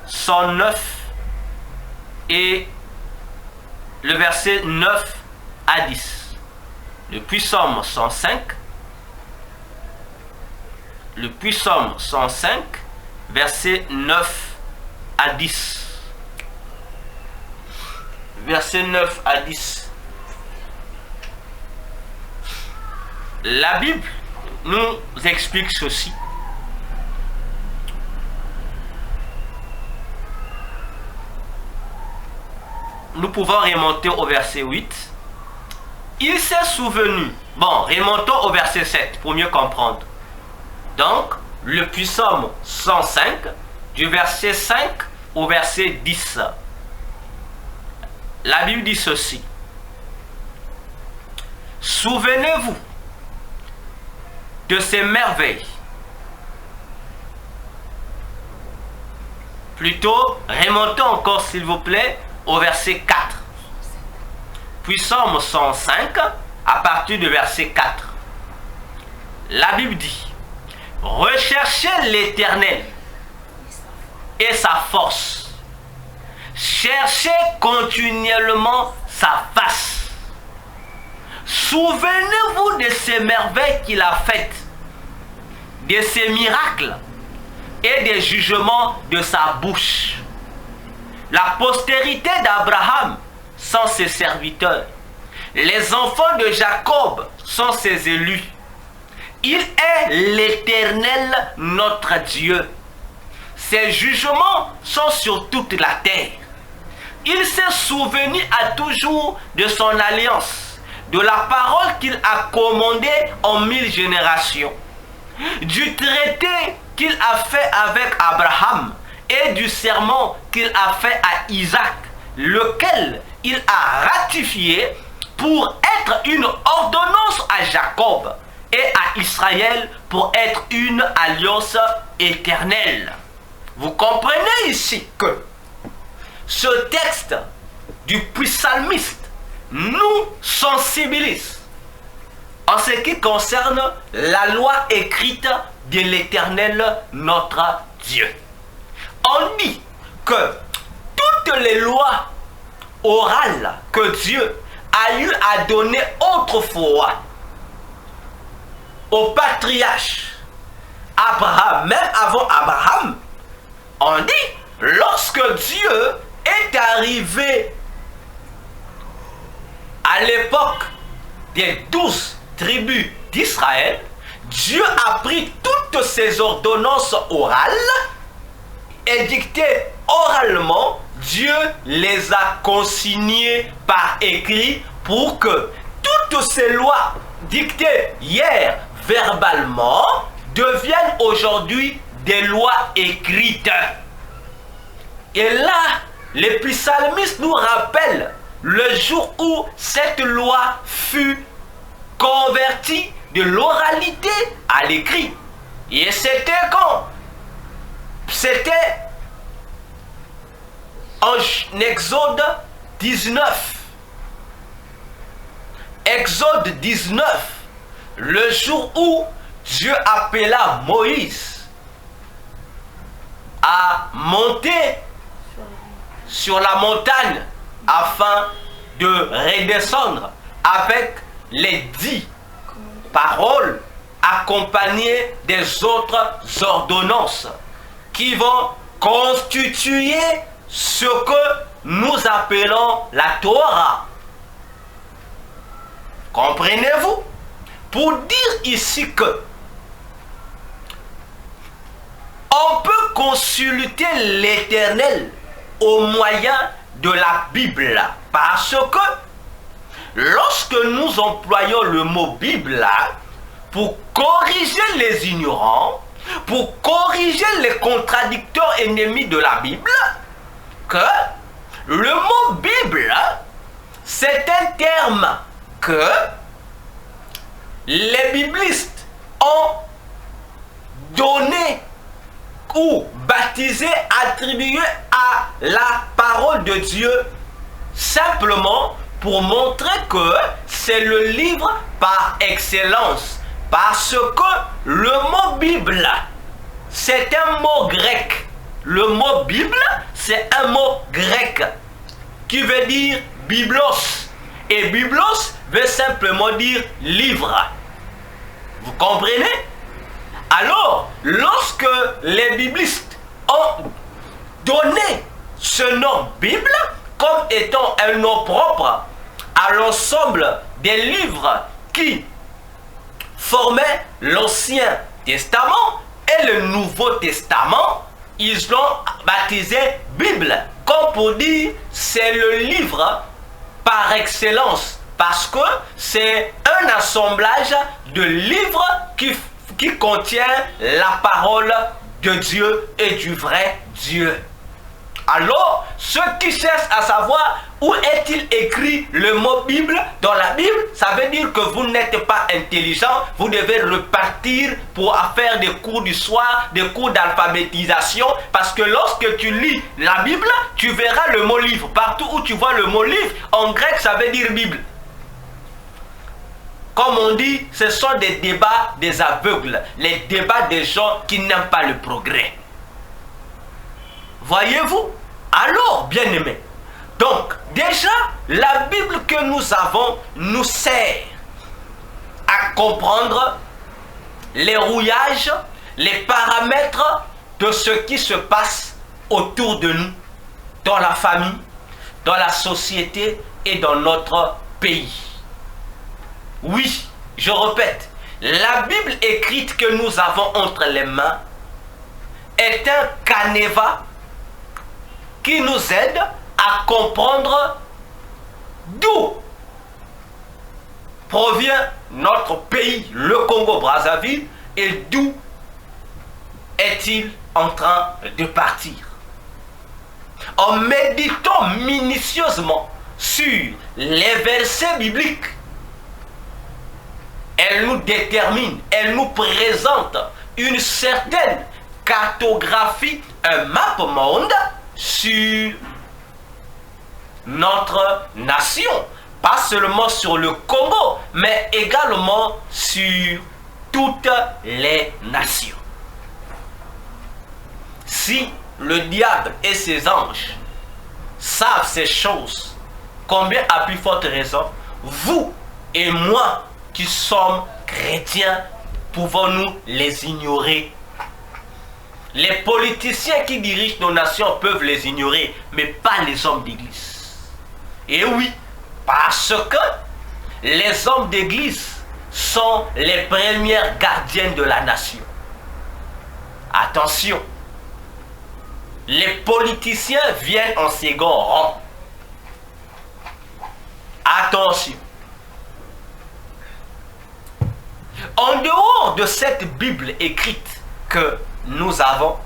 109 et le verset 9 à 10. Le psaume 105. Le psaume 105, verset 9 à 10. Verset 9 à 10. La Bible nous explique ceci. Nous pouvons remonter au verset 8. Il s'est souvenu. Bon, remontons au verset 7 pour mieux comprendre. Donc, le psaume 105, du verset 5 au verset 10. La Bible dit ceci. Souvenez-vous de ces merveilles. Plutôt, remontons encore s'il vous plaît au verset 4. puis Psaume 105, à partir du verset 4. La Bible dit, « Recherchez l'Éternel et sa force. Cherchez continuellement sa face. Souvenez-vous de ces merveilles qu'il a faites, de ses miracles et des jugements de sa bouche. La postérité d'Abraham sont ses serviteurs. Les enfants de Jacob sont ses élus. Il est l'Éternel notre Dieu. Ses jugements sont sur toute la terre. Il s'est souvenu à toujours de son alliance, de la parole qu'il a commandée en 1000 générations, du traité qu'il a fait avec Abraham et du serment qu'il a fait à Isaac, lequel il a ratifié pour être une ordonnance à Jacob et à Israël pour être une alliance éternelle. Vous comprenez ici que ce texte du psalmiste nous sensibilise en ce qui concerne la loi écrite de l'Éternel notre Dieu. On dit que toutes les lois orales que Dieu a eu à donner autrefois au patriarche Abraham, même avant Abraham, on dit, lorsque Dieu est arrivé à l'époque des 12 tribus d'Israël, Dieu a pris toutes ces ordonnances orales et dictées oralement. Dieu les a consignées par écrit pour que toutes ces lois dictées hier verbalement deviennent aujourd'hui des lois écrites. Et là, les psalmistes nous rappellent le jour où cette loi fut convertie de l'oralité à l'écrit. Et c'était quand? C'était en Exode 19. Exode 19, le jour où Dieu appela Moïse à monter sur la montagne afin de redescendre avec les 10 paroles accompagnées des autres ordonnances qui vont constituer ce que nous appelons la Torah. Comprenez-vous? Pour dire ici que on peut consulter l'Éternel au moyen de la Bible, parce que lorsque nous employons le mot Bible pour corriger les ignorants, pour corriger les contradicteurs ennemis de la Bible, que le mot Bible, c'est un terme que les biblistes ont donné ou baptisé, attribué à la parole de Dieu, simplement pour montrer que c'est le livre par excellence. Parce que le mot Bible, c'est un mot grec. Le mot Bible, c'est un mot grec qui veut dire biblos. Et biblos veut simplement dire livre. Vous comprenez? Alors, lorsque les biblistes ont donné ce nom Bible comme étant un nom propre à l'ensemble des livres qui formaient l'Ancien Testament et le Nouveau Testament, ils l'ont baptisé Bible, comme pour dire c'est le livre par excellence, parce que c'est un assemblage de livres qui contient la parole de Dieu et du vrai Dieu. Alors, ceux qui cherchent à savoir où est-il écrit le mot Bible dans la Bible, ça veut dire que vous n'êtes pas intelligent, vous devez repartir pour faire des cours du soir, des cours d'alphabétisation, parce que lorsque tu lis la Bible, tu verras le mot livre. Partout où tu vois le mot livre, en grec, ça veut dire Bible. Comme on dit, ce sont des débats des aveugles, les débats des gens qui n'aiment pas le progrès. Voyez-vous? Alors, bien-aimés, donc déjà, la Bible que nous avons nous sert à comprendre les rouillages, les paramètres de ce qui se passe autour de nous, dans la famille, dans la société et dans notre pays. Oui, je répète, la Bible écrite que nous avons entre les mains est un canevas qui nous aide à comprendre d'où provient notre pays, le Congo-Brazzaville, et d'où est-il en train de partir. En méditant minutieusement sur les versets bibliques, elle nous détermine, elle nous présente une certaine cartographie, un map-monde sur notre nation. Pas seulement sur le Congo, mais également sur toutes les nations. Si le diable et ses anges savent ces choses, combien à plus forte raison, vous et moi qui sommes chrétiens, pouvons-nous les ignorer? Les politiciens qui dirigent nos nations peuvent les ignorer, mais pas les hommes d'église. Et oui, parce que les hommes d'église sont les premières gardiennes de la nation. Attention, les politiciens viennent en second rang. Attention. En dehors de cette Bible écrite que nous avons,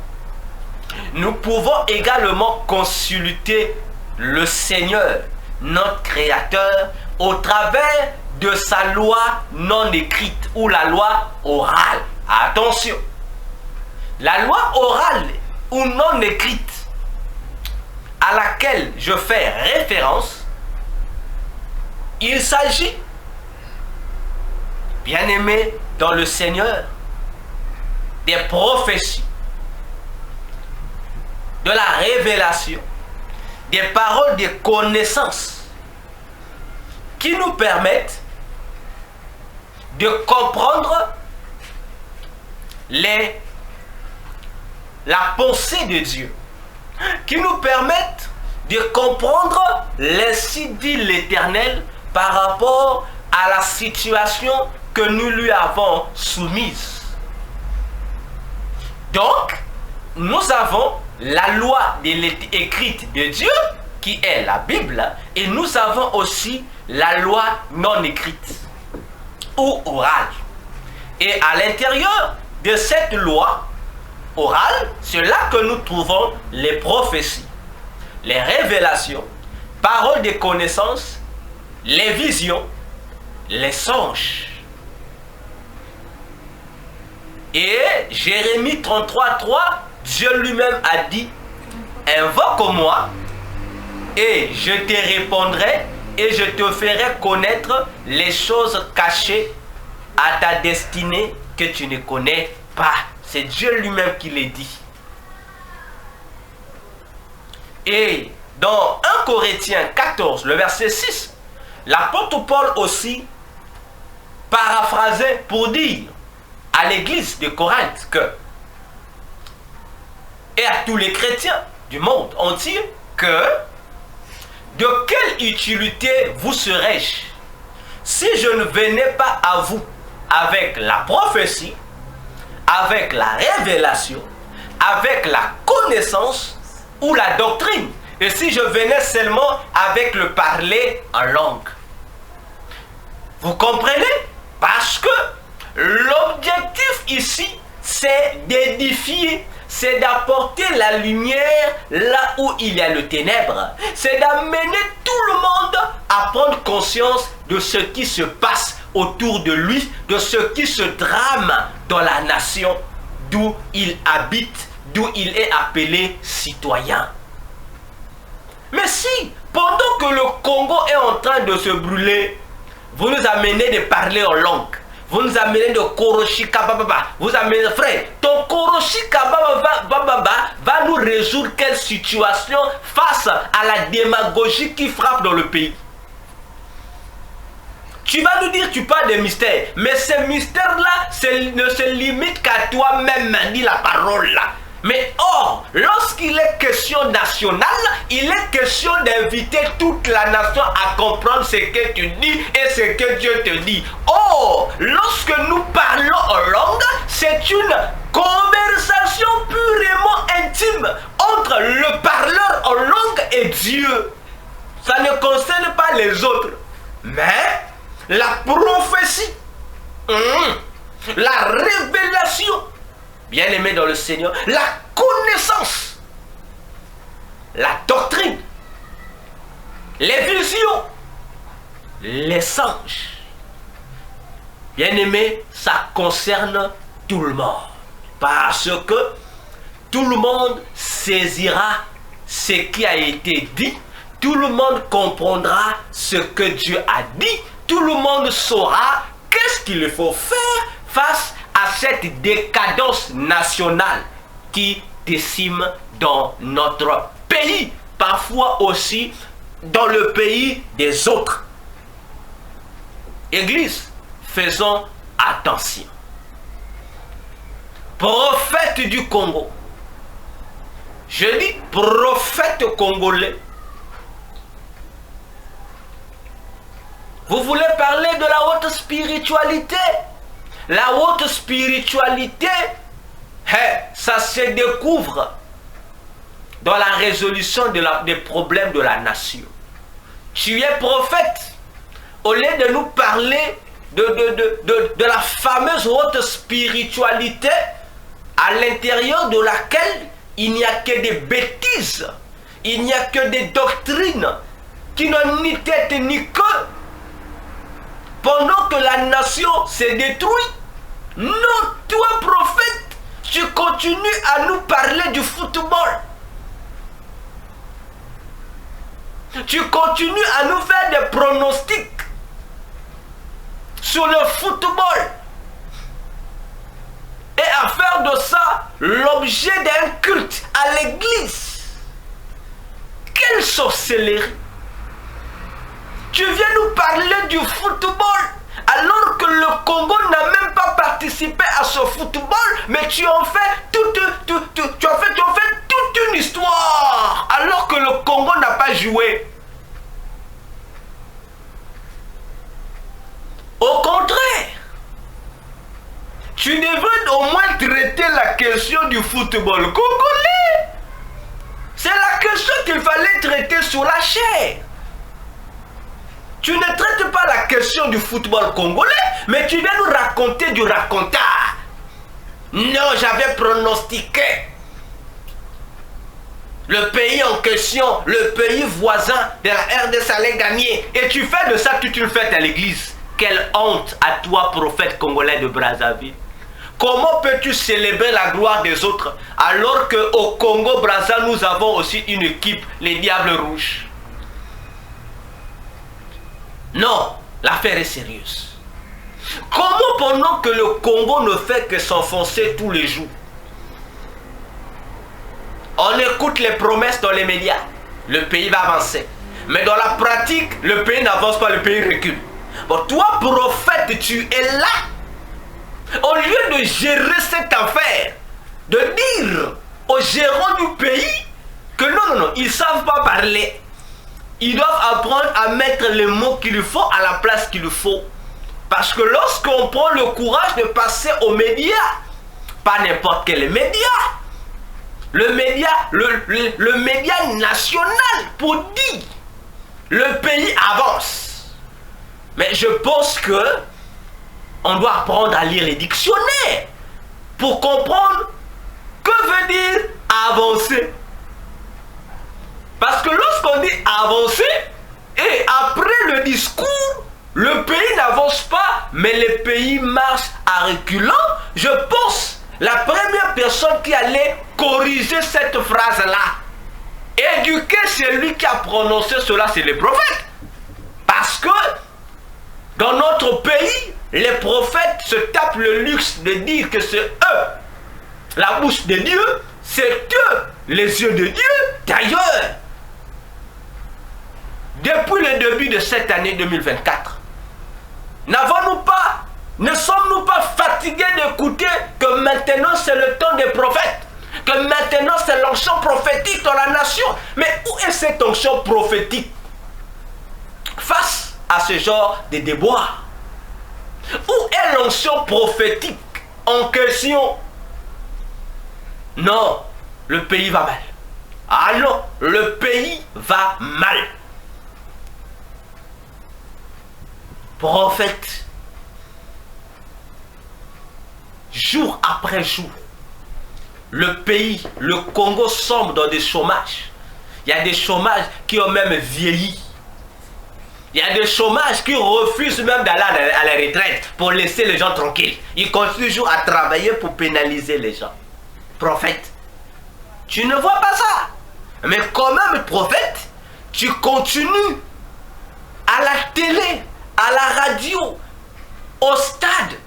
nous pouvons également consulter le Seigneur, notre Créateur, au travers de sa loi non écrite ou la loi orale. Attention, la loi orale ou non écrite à laquelle je fais référence, il s'agit, bien-aimés dans le Seigneur, des prophéties, de la révélation, des paroles de connaissance qui nous permettent de comprendre la pensée de Dieu, qui nous permettent de comprendre l'ainsi dit l'Éternel par rapport à la situation que nous lui avons soumise. Donc, nous avons la loi écrite de Dieu, qui est la Bible, et nous avons aussi la loi non écrite, ou orale. Et à l'intérieur de cette loi orale, c'est là que nous trouvons les prophéties, les révélations, paroles de connaissance, les visions, les songes. Et Jérémie 33:3, Dieu lui-même a dit: invoque-moi et je te répondrai et je te ferai connaître les choses cachées à ta destinée que tu ne connais pas. C'est Dieu lui-même qui l'a dit. Et dans 1 Corinthiens 14, le verset 6, l'apôtre Paul aussi paraphrasait pour dire à l'église de Corinthe que, et à tous les chrétiens du monde entier, que de quelle utilité vous serais-je si je ne venais pas à vous avec la prophétie, avec la révélation, avec la connaissance ou la doctrine, et si je venais seulement avec le parler en langue? Vous comprenez? Parce que l'objectif ici, c'est d'édifier, c'est d'apporter la lumière là où il y a le ténèbre. C'est d'amener tout le monde à prendre conscience de ce qui se passe autour de lui, de ce qui se drame dans la nation d'où il habite, d'où il est appelé citoyen. Mais si, pendant que le Congo est en train de se brûler, vous nous amenez de parler en langue, vous nous amenez de Koroshika Bababa, vous amenez, frère, ton Koroshika Bababa va nous résoudre quelle situation face à la démagogie qui frappe dans le pays. Tu vas nous dire, tu parles des mystères, mais ces mystères-là ne se limitent qu'à toi-même, dit la parole là. Mais or, lorsqu'il est question nationale, il est question d'inviter toute la nation à comprendre ce que tu dis et ce que Dieu te dit. Or, lorsque nous parlons en langue, c'est une conversation purement intime entre le parleur en langue et Dieu. Ça ne concerne pas les autres. Mais la prophétie, la révélation, bien-aimé dans le Seigneur, la connaissance, la doctrine, les visions, les songes, bien-aimé, ça concerne tout le monde. Parce que tout le monde saisira ce qui a été dit, tout le monde comprendra ce que Dieu a dit, tout le monde saura qu'est-ce qu'il faut faire face à cette décadence nationale qui décime dans notre pays, parfois aussi dans le pays des autres. Église, faisons attention. Prophète du Congo, je dis prophète congolais, vous voulez parler de la haute spiritualité? La haute spiritualité, ça se découvre dans la résolution des problèmes de la nation. Tu es prophète. Au lieu de nous parler de la fameuse haute spiritualité à l'intérieur de laquelle il n'y a que des bêtises, il n'y a que des doctrines qui n'ont ni tête ni queue, pendant que la nation se détruit. Non, toi prophète, tu continues à nous parler du football. Tu continues à nous faire des pronostics sur le football. Et à faire de ça l'objet d'un culte à l'église. Quelle sorcellerie! Tu viens nous parler du football alors que le Congo n'a même pas participé à ce football, mais tu en fais toute une histoire alors que le Congo n'a pas joué. Au contraire, tu devrais au moins traiter la question du football congolais. C'est la question qu'il fallait traiter sur la chair. Tu ne traites pas la question du football congolais, mais tu viens nous raconter du racontard. Non, j'avais pronostiqué. Le pays en question, le pays voisin de la RDC allait gagner. Et tu fais de ça toute une fête à l'église. Quelle honte à toi, prophète congolais de Brazzaville. Comment peux-tu célébrer la gloire des autres alors qu'au Congo-Brazza, nous avons aussi une équipe, les Diables Rouges? Non, l'affaire est sérieuse. Comment pendant que le Congo ne fait que s'enfoncer tous les jours, on écoute les promesses dans les médias, le pays va avancer. Mais dans la pratique, le pays n'avance pas, le pays recule. Bon, toi, prophète, tu es là. Au lieu de gérer cette affaire, de dire aux gérants du pays que non, ils ne savent pas parler. Ils doivent apprendre à mettre les mots qu'il faut à la place qu'il faut. Parce que lorsqu'on prend le courage de passer aux médias, pas n'importe quel média, le média national pour dire le pays avance. Mais je pense que on doit apprendre à lire les dictionnaires pour comprendre que veut veut dire avancer. Parce que lorsqu'on dit avancer, et après le discours, le pays n'avance pas, mais le pays marche à reculant, je pense la première personne qui allait corriger cette phrase-là, éduquer celui qui a prononcé cela, c'est le prophète. Parce que dans notre pays, les prophètes se tapent le luxe de dire que c'est eux, la bouche de Dieu, c'est eux, les yeux de Dieu. D'ailleurs, depuis le début de cette année 2024, ne sommes-nous pas fatigués d'écouter que maintenant c'est le temps des prophètes, que maintenant c'est l'onction prophétique dans la nation? Mais où est cette onction prophétique face à ce genre de déboires? Où est l'onction prophétique en question? Non, le pays va mal. Ah non, le pays va mal. Prophète, jour après jour, le pays, le Congo sombre dans des chômages. Il y a des chômages qui ont même vieilli. Il y a des chômages qui refusent même d'aller à la retraite pour laisser les gens tranquilles. Ils continuent toujours à travailler pour pénaliser les gens. Prophète, tu ne vois pas ça. Mais quand même, prophète, tu continues à la télé, à la radio, au stade,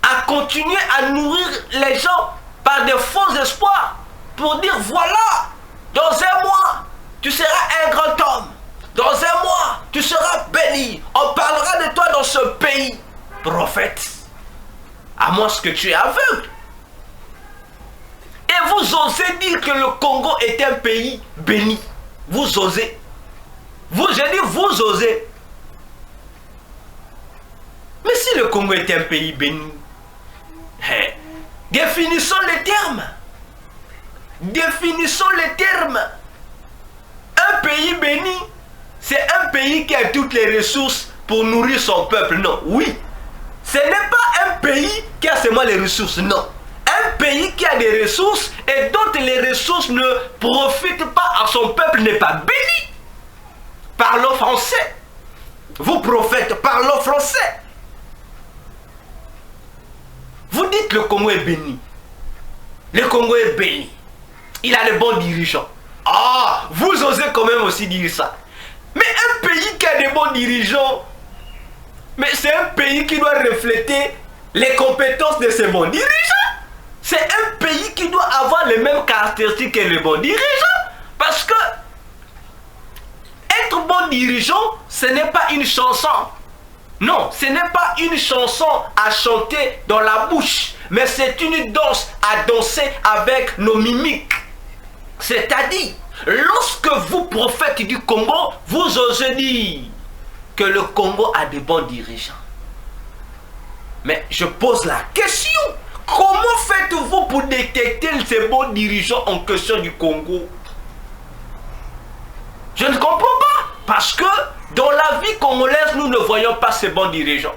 à continuer à nourrir les gens par de faux espoirs pour dire voilà, dans un mois, tu seras un grand homme. Dans un mois, tu seras béni. On parlera de toi dans ce pays. Prophète, à moins que tu es aveugle. Et vous osez dire que le Congo est un pays béni. Vous osez. J'ai dit vous osez. Mais si le Congo est un pays béni, définissons les termes. Définissons les termes. Un pays béni, c'est un pays qui a toutes les ressources pour nourrir son peuple. Non, oui. Ce n'est pas un pays qui a seulement les ressources. Non. Un pays qui a des ressources et dont les ressources ne profitent pas à son peuple n'est pas béni. Parlons français. Vous, prophètes, parlons français. Vous dites le Congo est béni. Le Congo est béni. Il a de bons dirigeants. Ah, vous osez quand même aussi dire ça. Mais un pays qui a de bons dirigeants, mais c'est un pays qui doit refléter les compétences de ses bons dirigeants. C'est un pays qui doit avoir les mêmes caractéristiques que les bons dirigeants. Parce que être bon dirigeant, ce n'est pas une chanson. Non, ce n'est pas une chanson à chanter dans la bouche, mais c'est une danse à danser avec nos mimiques. C'est-à-dire, lorsque vous, prophètes du Congo, vous osez dire que le Congo a de bons dirigeants. Mais je pose la question, comment faites-vous pour détecter ces bons dirigeants en question du Congo? Je ne comprends pas, parce que dans la vie congolaise, nous ne voyons pas ces bons dirigeants.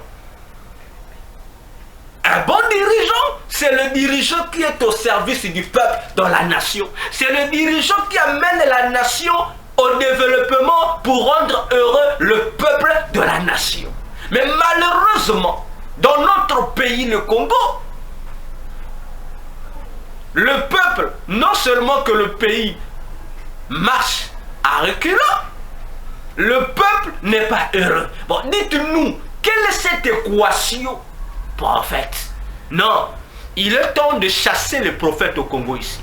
Un bon dirigeant, c'est le dirigeant qui est au service du peuple dans la nation. C'est le dirigeant qui amène la nation au développement pour rendre heureux le peuple de la nation. Mais malheureusement, dans notre pays, le Congo, le peuple, non seulement que le pays marche à reculant, le peuple n'est pas heureux. Bon, dites-nous, quelle est cette équation, prophète? Non, il est temps de chasser les prophètes au Congo ici.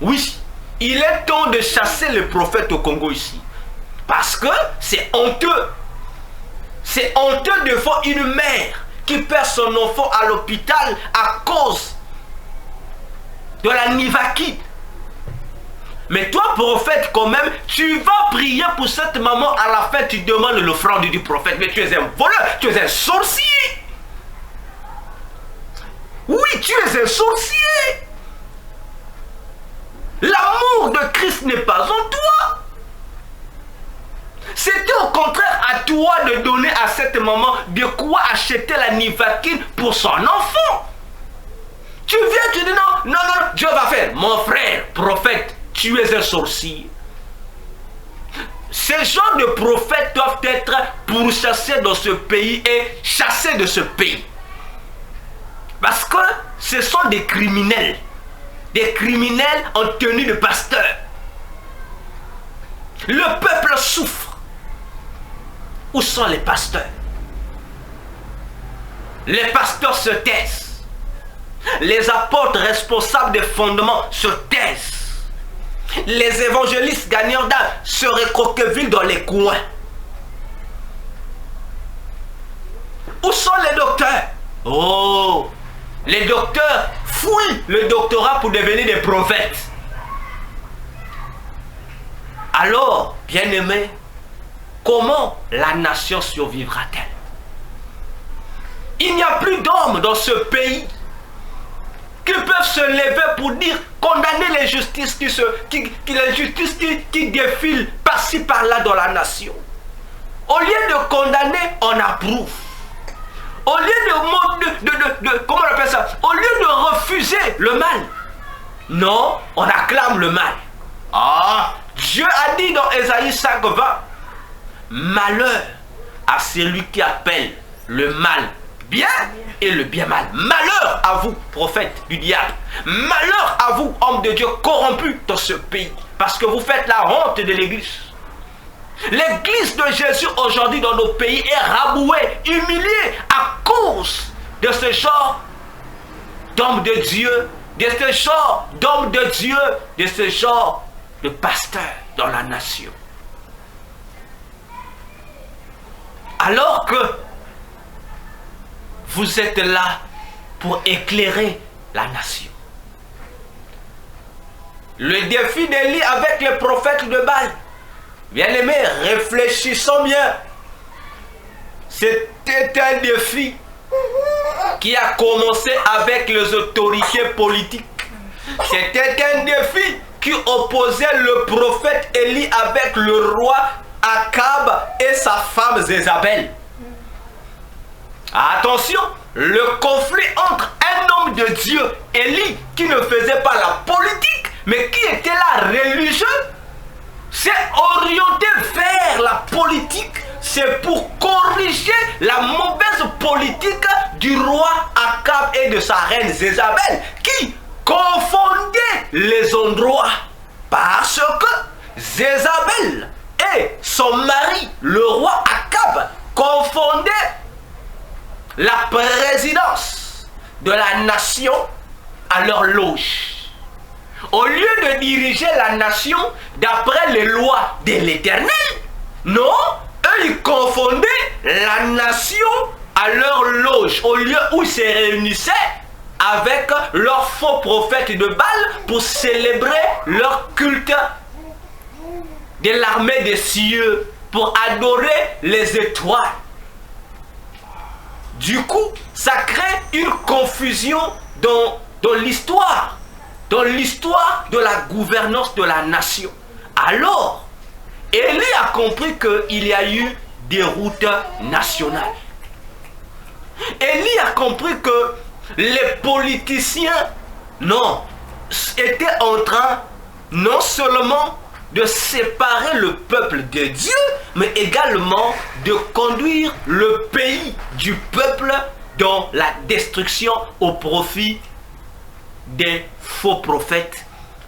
Oui, il est temps de chasser les prophètes au Congo ici. Parce que c'est honteux. C'est honteux devant une mère qui perd son enfant à l'hôpital à cause de la nivakide. Mais toi, prophète, quand même, tu vas prier pour cette maman. À la fin, tu demandes l'offrande du prophète. Mais tu es un voleur, tu es un sorcier. Oui, tu es un sorcier. L'amour de Christ n'est pas en toi. C'était au contraire à toi de donner à cette maman de quoi acheter la nivakine pour son enfant. Tu viens, tu dis non, non, non, Dieu va faire. Mon frère, prophète, tu es un sorcier. Ces gens de prophètes doivent être pourchassés dans ce pays et chassés de ce pays. Parce que ce sont des criminels. Des criminels en tenue de pasteur. Le peuple souffre. Où sont les pasteurs? Les pasteurs se taisent. Les apôtres responsables des fondements se taisent. Les évangélistes gagnants d'âme se recroquevillent dans les coins. Où sont les docteurs? Oh, les docteurs fouillent le doctorat pour devenir des prophètes. Alors, bien-aimés, comment la nation survivra-t-elle? Il n'y a plus d'hommes dans ce pays qui peuvent se lever pour dire, condamner les justices qui défilent par-ci par-là dans la nation. Au lieu de condamner, on approuve. Au lieu comment on appelle ça? Au lieu de refuser le mal, non, on acclame le mal. Ah, Dieu a dit dans Ésaïe 5:20, malheur à celui qui appelle le mal bien et le bien mal. Malheur à vous, prophètes du diable. Malheur à vous, hommes de Dieu corrompus dans ce pays. Parce que vous faites la honte de l'église. L'église de Jésus aujourd'hui dans nos pays est rabouée, humiliée à cause de ce genre d'hommes de Dieu, de ce genre d'hommes de Dieu, de ce genre de pasteurs dans la nation. Alors que vous êtes là pour éclairer la nation. Le défi d'Élie avec les prophètes de Baal. Bien-aimés, réfléchissons bien. C'était un défi qui a commencé avec les autorités politiques. C'était un défi qui opposait le prophète Élie avec le roi Akab et sa femme Jézabel. Attention, le conflit entre un homme de Dieu, Élie, qui ne faisait pas la politique, mais qui était là religieux, s'est orienté vers la politique. C'est pour corriger la mauvaise politique du roi Akab et de sa reine Jézabel, qui confondait les endroits. Parce que Jézabel et son mari, le roi Akab, confondaient la présidence de la nation à leur loge. Au lieu de diriger la nation d'après les lois de l'Éternel, non, eux ils confondaient la nation à leur loge, au lieu où ils se réunissaient avec leurs faux prophètes de Baal pour célébrer leur culte de l'armée des cieux, pour adorer les étoiles. Du coup, ça crée une confusion dans l'histoire de la gouvernance de la nation. Alors, Élie a compris qu'il y a eu des routes nationales. Élie a compris que les politiciens, non, étaient en train non seulement de séparer le peuple de Dieu, mais également de conduire le pays du peuple dans la destruction au profit des faux prophètes,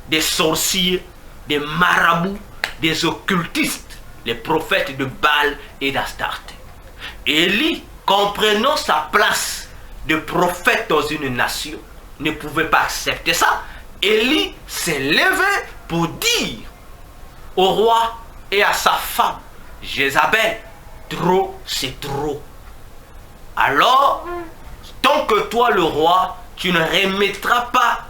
des sorciers, des marabouts, des occultistes, les prophètes de Baal et d'Astarté. Élie, comprenant sa place de prophète dans une nation, ne pouvait pas accepter ça. Élie s'est levé pour dire au roi et à sa femme, Jézabel, trop c'est trop. Alors, tant que toi le roi, tu ne remettras pas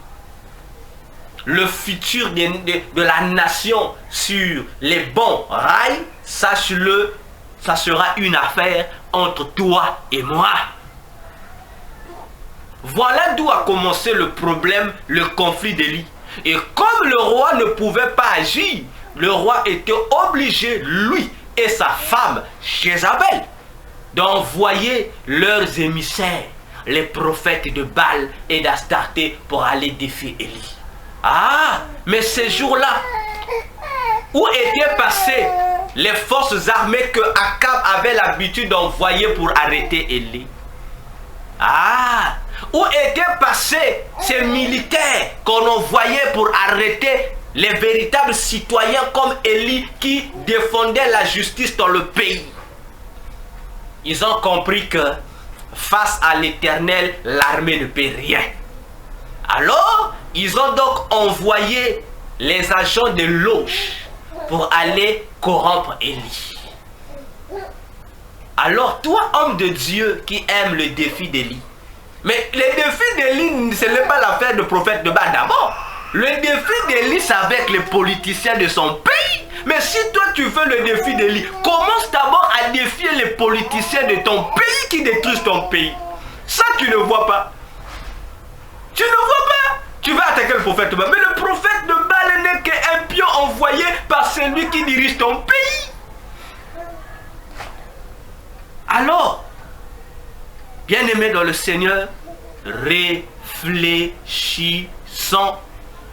le futur de la nation sur les bons rails, sache-le, ça sera une affaire entre toi et moi. Voilà d'où a commencé le problème, le conflit d'Élie. Et comme le roi ne pouvait pas agir, le roi était obligé, lui et sa femme, Jézabel, d'envoyer leurs émissaires les prophètes de Baal et d'Astarté pour aller défier Élie. Ah, mais ces jours-là, où étaient passées les forces armées que Akab avait l'habitude d'envoyer pour arrêter Élie? Ah, où étaient passés ces militaires qu'on envoyait pour arrêter les véritables citoyens comme Élie qui défendaient la justice dans le pays? Ils ont compris que face à l'Éternel, l'armée ne peut rien. Alors, ils ont donc envoyé les agents de loge pour aller corrompre Élie. Alors, toi, homme de Dieu qui aime le défi d'Élie, mais le défi d'Élie, ce n'est pas l'affaire de prophète de Baal d'abord. Le défi d'Élie, c'est avec les politiciens de son pays. Mais si toi, tu veux le défi d'Élie, commence d'abord à défier les politiciens de ton pays qui détruisent ton pays. Ça, tu ne vois pas. Tu ne vois pas. Tu vas attaquer le prophète de Baal. Mais le prophète de Baal n'est qu'un pion envoyé par celui qui dirige ton pays. Alors, bien-aimés dans le Seigneur, réfléchissons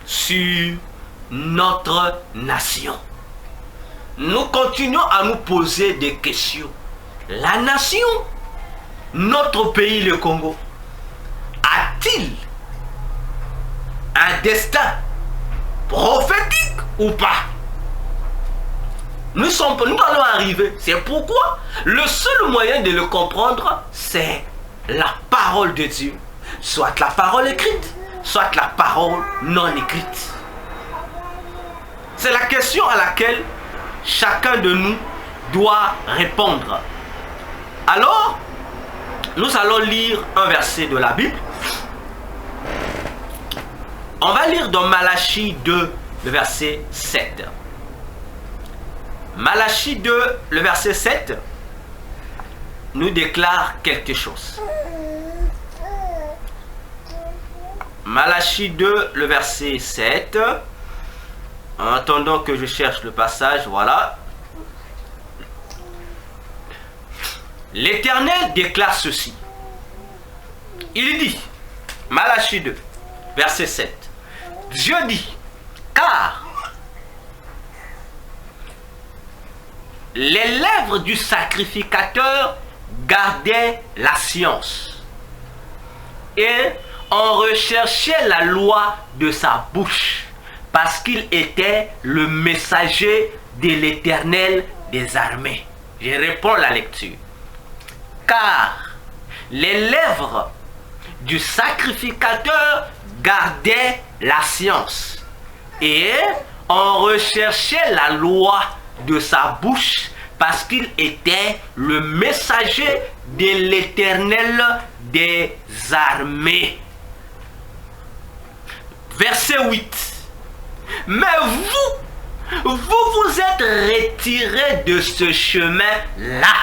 sur notre nation. Nous continuons à nous poser des questions. La nation, notre pays, le Congo, a-t-il un destin prophétique ou pas? Nous allons arriver. C'est pourquoi le seul moyen de le comprendre, c'est la parole de Dieu. Soit la parole écrite, soit la parole non écrite. C'est la question à laquelle chacun de nous doit répondre. Alors, nous allons lire un verset de la Bible. On va lire dans Malachie 2, le verset 7. Malachie 2, le verset 7, nous déclare quelque chose. Malachie 2, le verset 7. En attendant que je cherche le passage, voilà. L'Éternel déclare ceci. Il dit, Malachie 2, verset 7. Dieu dit, car les lèvres du sacrificateur gardaient la science et on recherchait la loi de sa bouche parce qu'il était le messager de l'Éternel des armées. Je réponds à la lecture. Car les lèvres du sacrificateur gardaient la science et on recherchait la loi de sa bouche parce qu'il était le messager de l'Éternel des armées. Verset 8. Mais vous êtes retirés de ce chemin-là.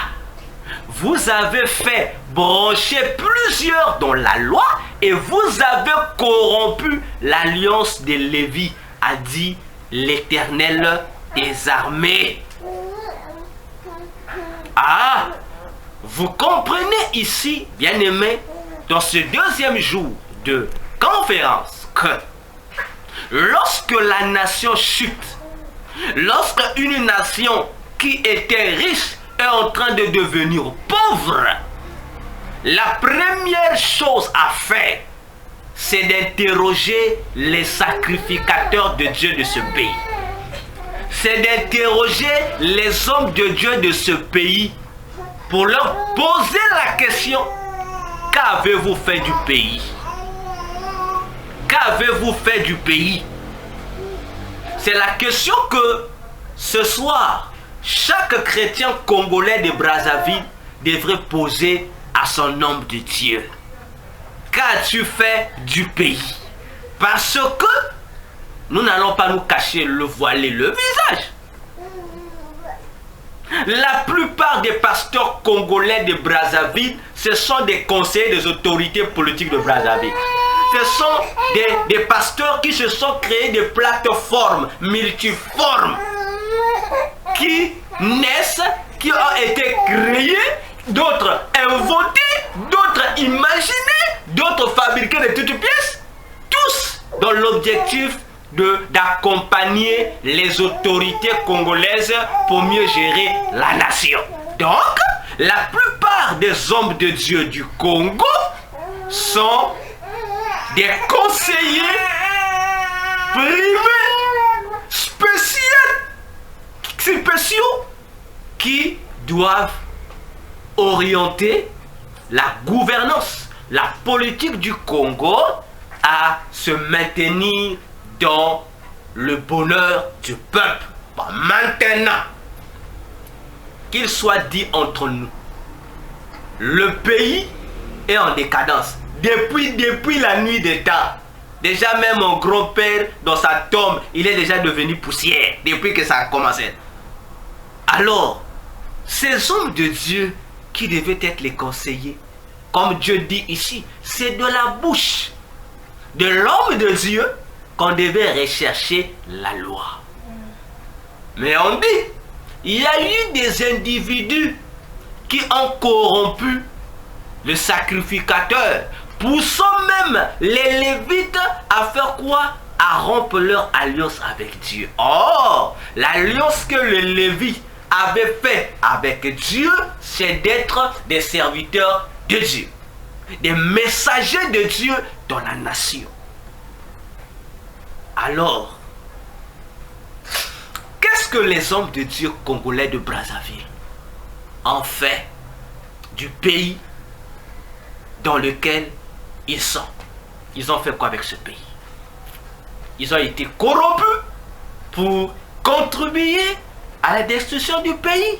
Vous avez fait brancher plusieurs dans la loi et vous avez corrompu l'alliance de Lévi, a dit l'Éternel des armées. Ah, vous comprenez ici, bien-aimés, dans ce deuxième jour de conférence, que lorsque la nation chute, lorsque une nation qui était riche est en train de devenir pauvre, la première chose à faire, c'est d'interroger les sacrificateurs de Dieu de ce pays. C'est d'interroger les hommes de Dieu de ce pays pour leur poser la question: qu'avez-vous fait du pays? Qu'avez-vous fait du pays? C'est la question que ce soir, chaque chrétien congolais de Brazzaville devrait poser à son homme de Dieu. Qu'as-tu fait du pays? Parce que nous n'allons pas nous cacher le voile et le visage. La plupart des pasteurs congolais de Brazzaville, ce sont des conseillers des autorités politiques de Brazzaville. Ce sont des pasteurs qui se sont créés des plateformes multiformes qui naissent, qui ont été créées, d'autres inventées, d'autres imaginées. fabriqués de toutes pièces, tous dans l'objectif d'accompagner les autorités congolaises pour mieux gérer la nation. Donc, la plupart des hommes de Dieu du Congo sont des conseillers privés spéciaux qui doivent orienter la gouvernance, la politique du Congo à se maintenir dans le bonheur du peuple. Bon, maintenant, qu'il soit dit entre nous, le pays est en décadence. Depuis la nuit des temps. Déjà même mon grand-père, dans sa tombe, il est déjà devenu poussière depuis que ça a commencé. Alors, ces hommes de Dieu qui devaient être les conseillers, comme Dieu dit ici, c'est de la bouche de l'homme de Dieu qu'on devait rechercher la loi. Mais on dit, il y a eu des individus qui ont corrompu le sacrificateur, poussant même les Lévites à faire quoi? À rompre leur alliance avec Dieu. Or, l'alliance que les Lévites avaient fait avec Dieu, c'est d'être des serviteurs de Dieu, des messagers de Dieu dans la nation. Alors, qu'est-ce que les hommes de Dieu congolais de Brazzaville ont fait du pays dans lequel ils sont? Ils ont fait quoi avec ce pays? Ils ont été corrompus pour contribuer à la destruction du pays.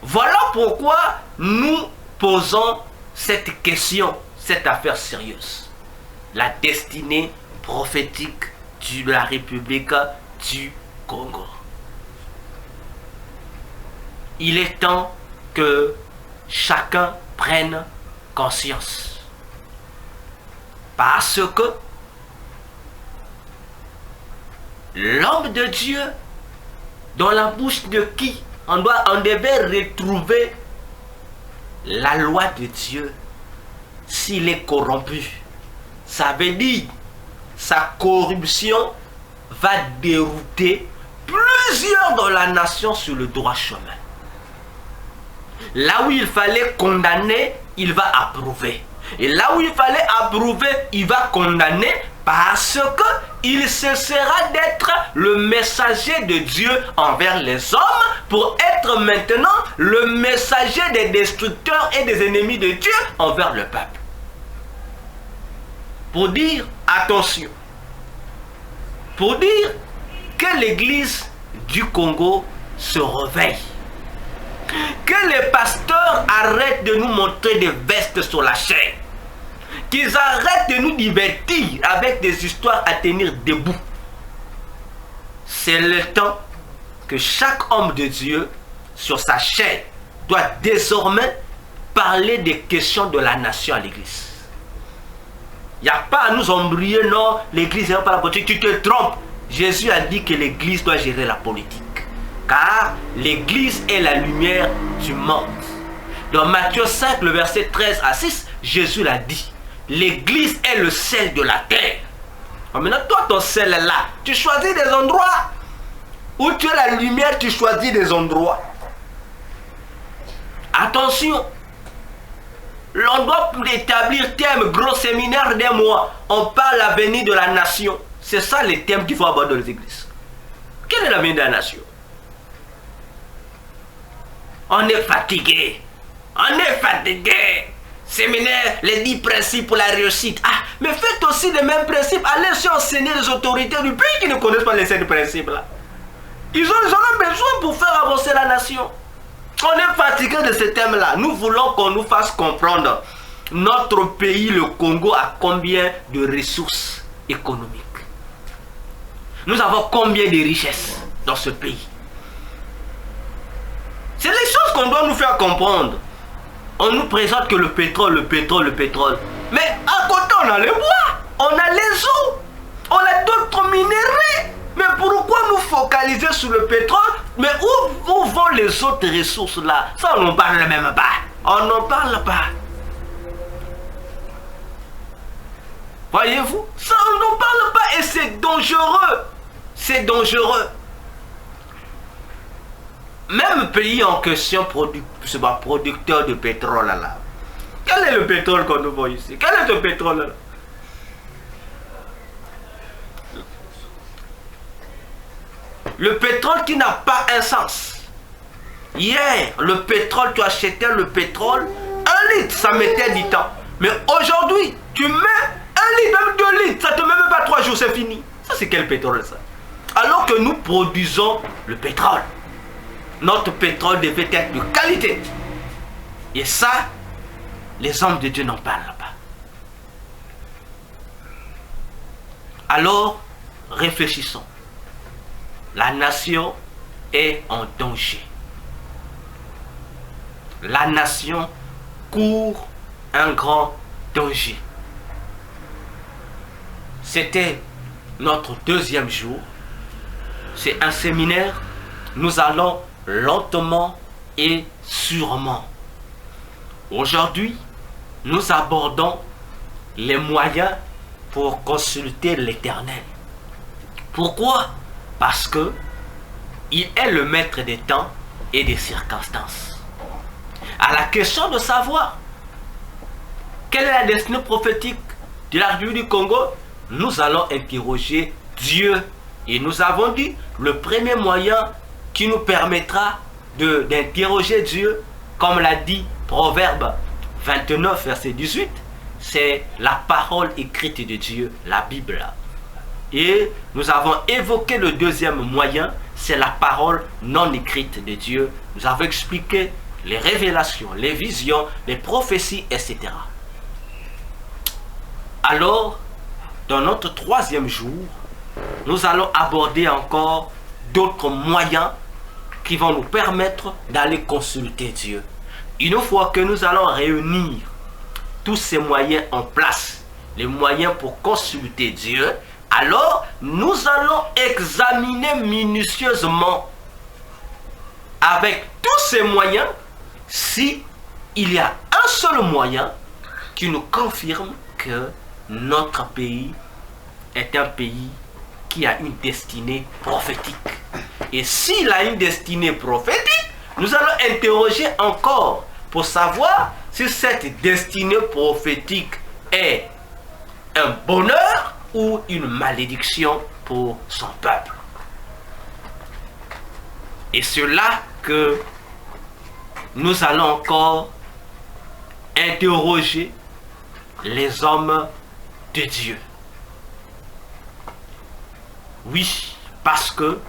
Voilà pourquoi nous posons cette question, cette affaire sérieuse. La destinée prophétique de la République du Congo. Il est temps que chacun prenne conscience. Parce que l'homme de Dieu, dans la bouche de qui on devait retrouver la loi de Dieu, s'il est corrompu, ça veut dire sa corruption va dérouter plusieurs dans la nation sur le droit chemin. Là où il fallait condamner, il va approuver. Et là où il fallait approuver, il va condamner parce qu'il cessera d'être le messager de Dieu envers les hommes pour être maintenant le messager des destructeurs et des ennemis de Dieu envers le peuple. Pour dire attention, pour dire que l'église du Congo se réveille, que les pasteurs arrêtent de nous montrer des vestes sur la chair, qu'ils arrêtent de nous divertir avec des histoires à tenir debout. C'est le temps que chaque homme de Dieu sur sa chair doit désormais parler des questions de la nation à l'église. Il n'y a pas à nous embrayer, non, l'église n'est pas la politique, tu te trompes. Jésus a dit que l'église doit gérer la politique. Car l'église est la lumière du monde. Dans Matthieu 5, le verset 13 à 6, Jésus l'a dit. L'église est le sel de la terre. Maintenant, toi, ton sel est là. Tu choisis des endroits où tu es la lumière, tu choisis des endroits. Attention. L'endroit pour établir thème, gros séminaire d'un mois. On parle de l'avenir de la nation. C'est ça les thèmes qu'il faut avoir dans les églises. Quel est l'avenir de la nation? On est fatigué. On est fatigué. Séminaire, les 10 principes pour la réussite. Ah, mais faites aussi les mêmes principes. Allez enseigner les autorités du pays qui ne connaissent pas les 7 principes là. Ils en ont besoin pour faire avancer la nation. On est fatigué de ce thème là. Nous voulons qu'on nous fasse comprendre notre pays, le Congo, a combien de ressources économiques. Nous avons combien de richesses dans ce pays. C'est les choses qu'on doit nous faire comprendre. On nous présente que le pétrole, le pétrole, le pétrole. Mais à côté, on a le bois, on a les eaux, on a d'autres minéraux. Mais pourquoi nous focaliser sur le pétrole? Mais où vont les autres ressources là? Ça, on n'en parle même pas. On n'en parle pas. Voyez-vous, ça on n'en parle pas et c'est dangereux. C'est dangereux. Même pays en question producteur de pétrole là. Quel est le pétrole qu'on nous voit ici? Quel est le pétrole là? Le pétrole qui n'a pas un sens. Hier, le pétrole, tu achetais le pétrole, 1 litre, ça mettait du temps. Mais aujourd'hui, tu mets 1 litre, même 2 litres, ça te met même pas 3 jours, c'est fini. Ça, c'est quel pétrole ça? Alors que nous produisons le pétrole. Notre pétrole devait être de qualité. Et ça, les hommes de Dieu n'en parlent pas. Alors, réfléchissons. La nation est en danger. La nation court un grand danger. C'était notre 2e jour. C'est un séminaire. Nous allons lentement et sûrement. Aujourd'hui, nous abordons les moyens pour consulter l'Éternel. Pourquoi? Parce que il est le maître des temps et des circonstances. À la question de savoir quelle est la destinée prophétique de la République du Congo, nous allons interroger Dieu. Et nous avons dit, le premier moyen qui nous permettra d'interroger Dieu, comme l'a dit Proverbe 29, verset 18, c'est la parole écrite de Dieu, la Bible. Et nous avons évoqué le 2e moyen, c'est la parole non écrite de Dieu. Nous avons expliqué les révélations, les visions, les prophéties, etc. Alors, dans notre 3e jour, nous allons aborder encore d'autres moyens qui vont nous permettre d'aller consulter Dieu. Une fois que nous allons réunir tous ces moyens en place, les moyens pour consulter Dieu, alors nous allons examiner minutieusement avec tous ces moyens si il y a un seul moyen qui nous confirme que notre pays est un pays qui a une destinée prophétique. Et s'il a une destinée prophétique, nous allons interroger encore pour savoir si cette destinée prophétique est un bonheur ou une malédiction pour son peuple. Et c'est là que nous allons encore interroger les hommes de Dieu. Oui, parce que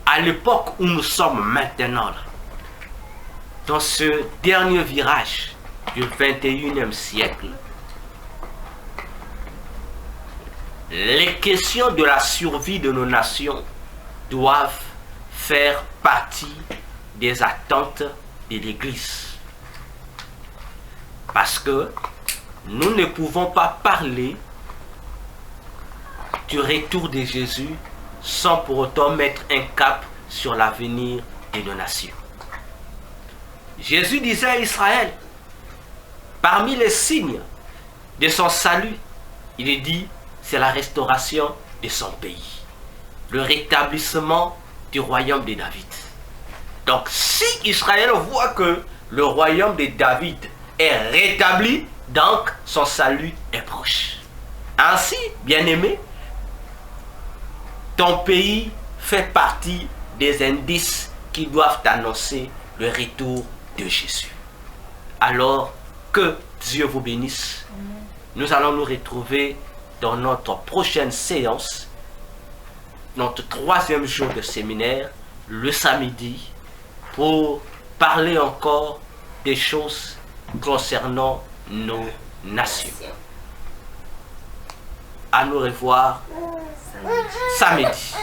à l'époque où nous sommes maintenant, dans ce dernier virage du 21e siècle, les questions de la survie de nos nations doivent faire partie des attentes de l'Église. Parce que nous ne pouvons pas parler du retour de Jésus sans pour autant mettre un cap sur l'avenir de nos nations. Jésus disait à Israël, parmi les signes de son salut, il dit, c'est la restauration de son pays, le rétablissement du royaume de David. Donc si Israël voit que le royaume de David est rétabli, donc son salut est proche. Ainsi, bien-aimé, ton pays fait partie des indices qui doivent annoncer le retour de Jésus. Alors, que Dieu vous bénisse. Nous allons nous retrouver dans notre prochaine séance, notre 3e jour de séminaire, le samedi, pour parler encore des choses concernant nos nations. À nous revoir samedi.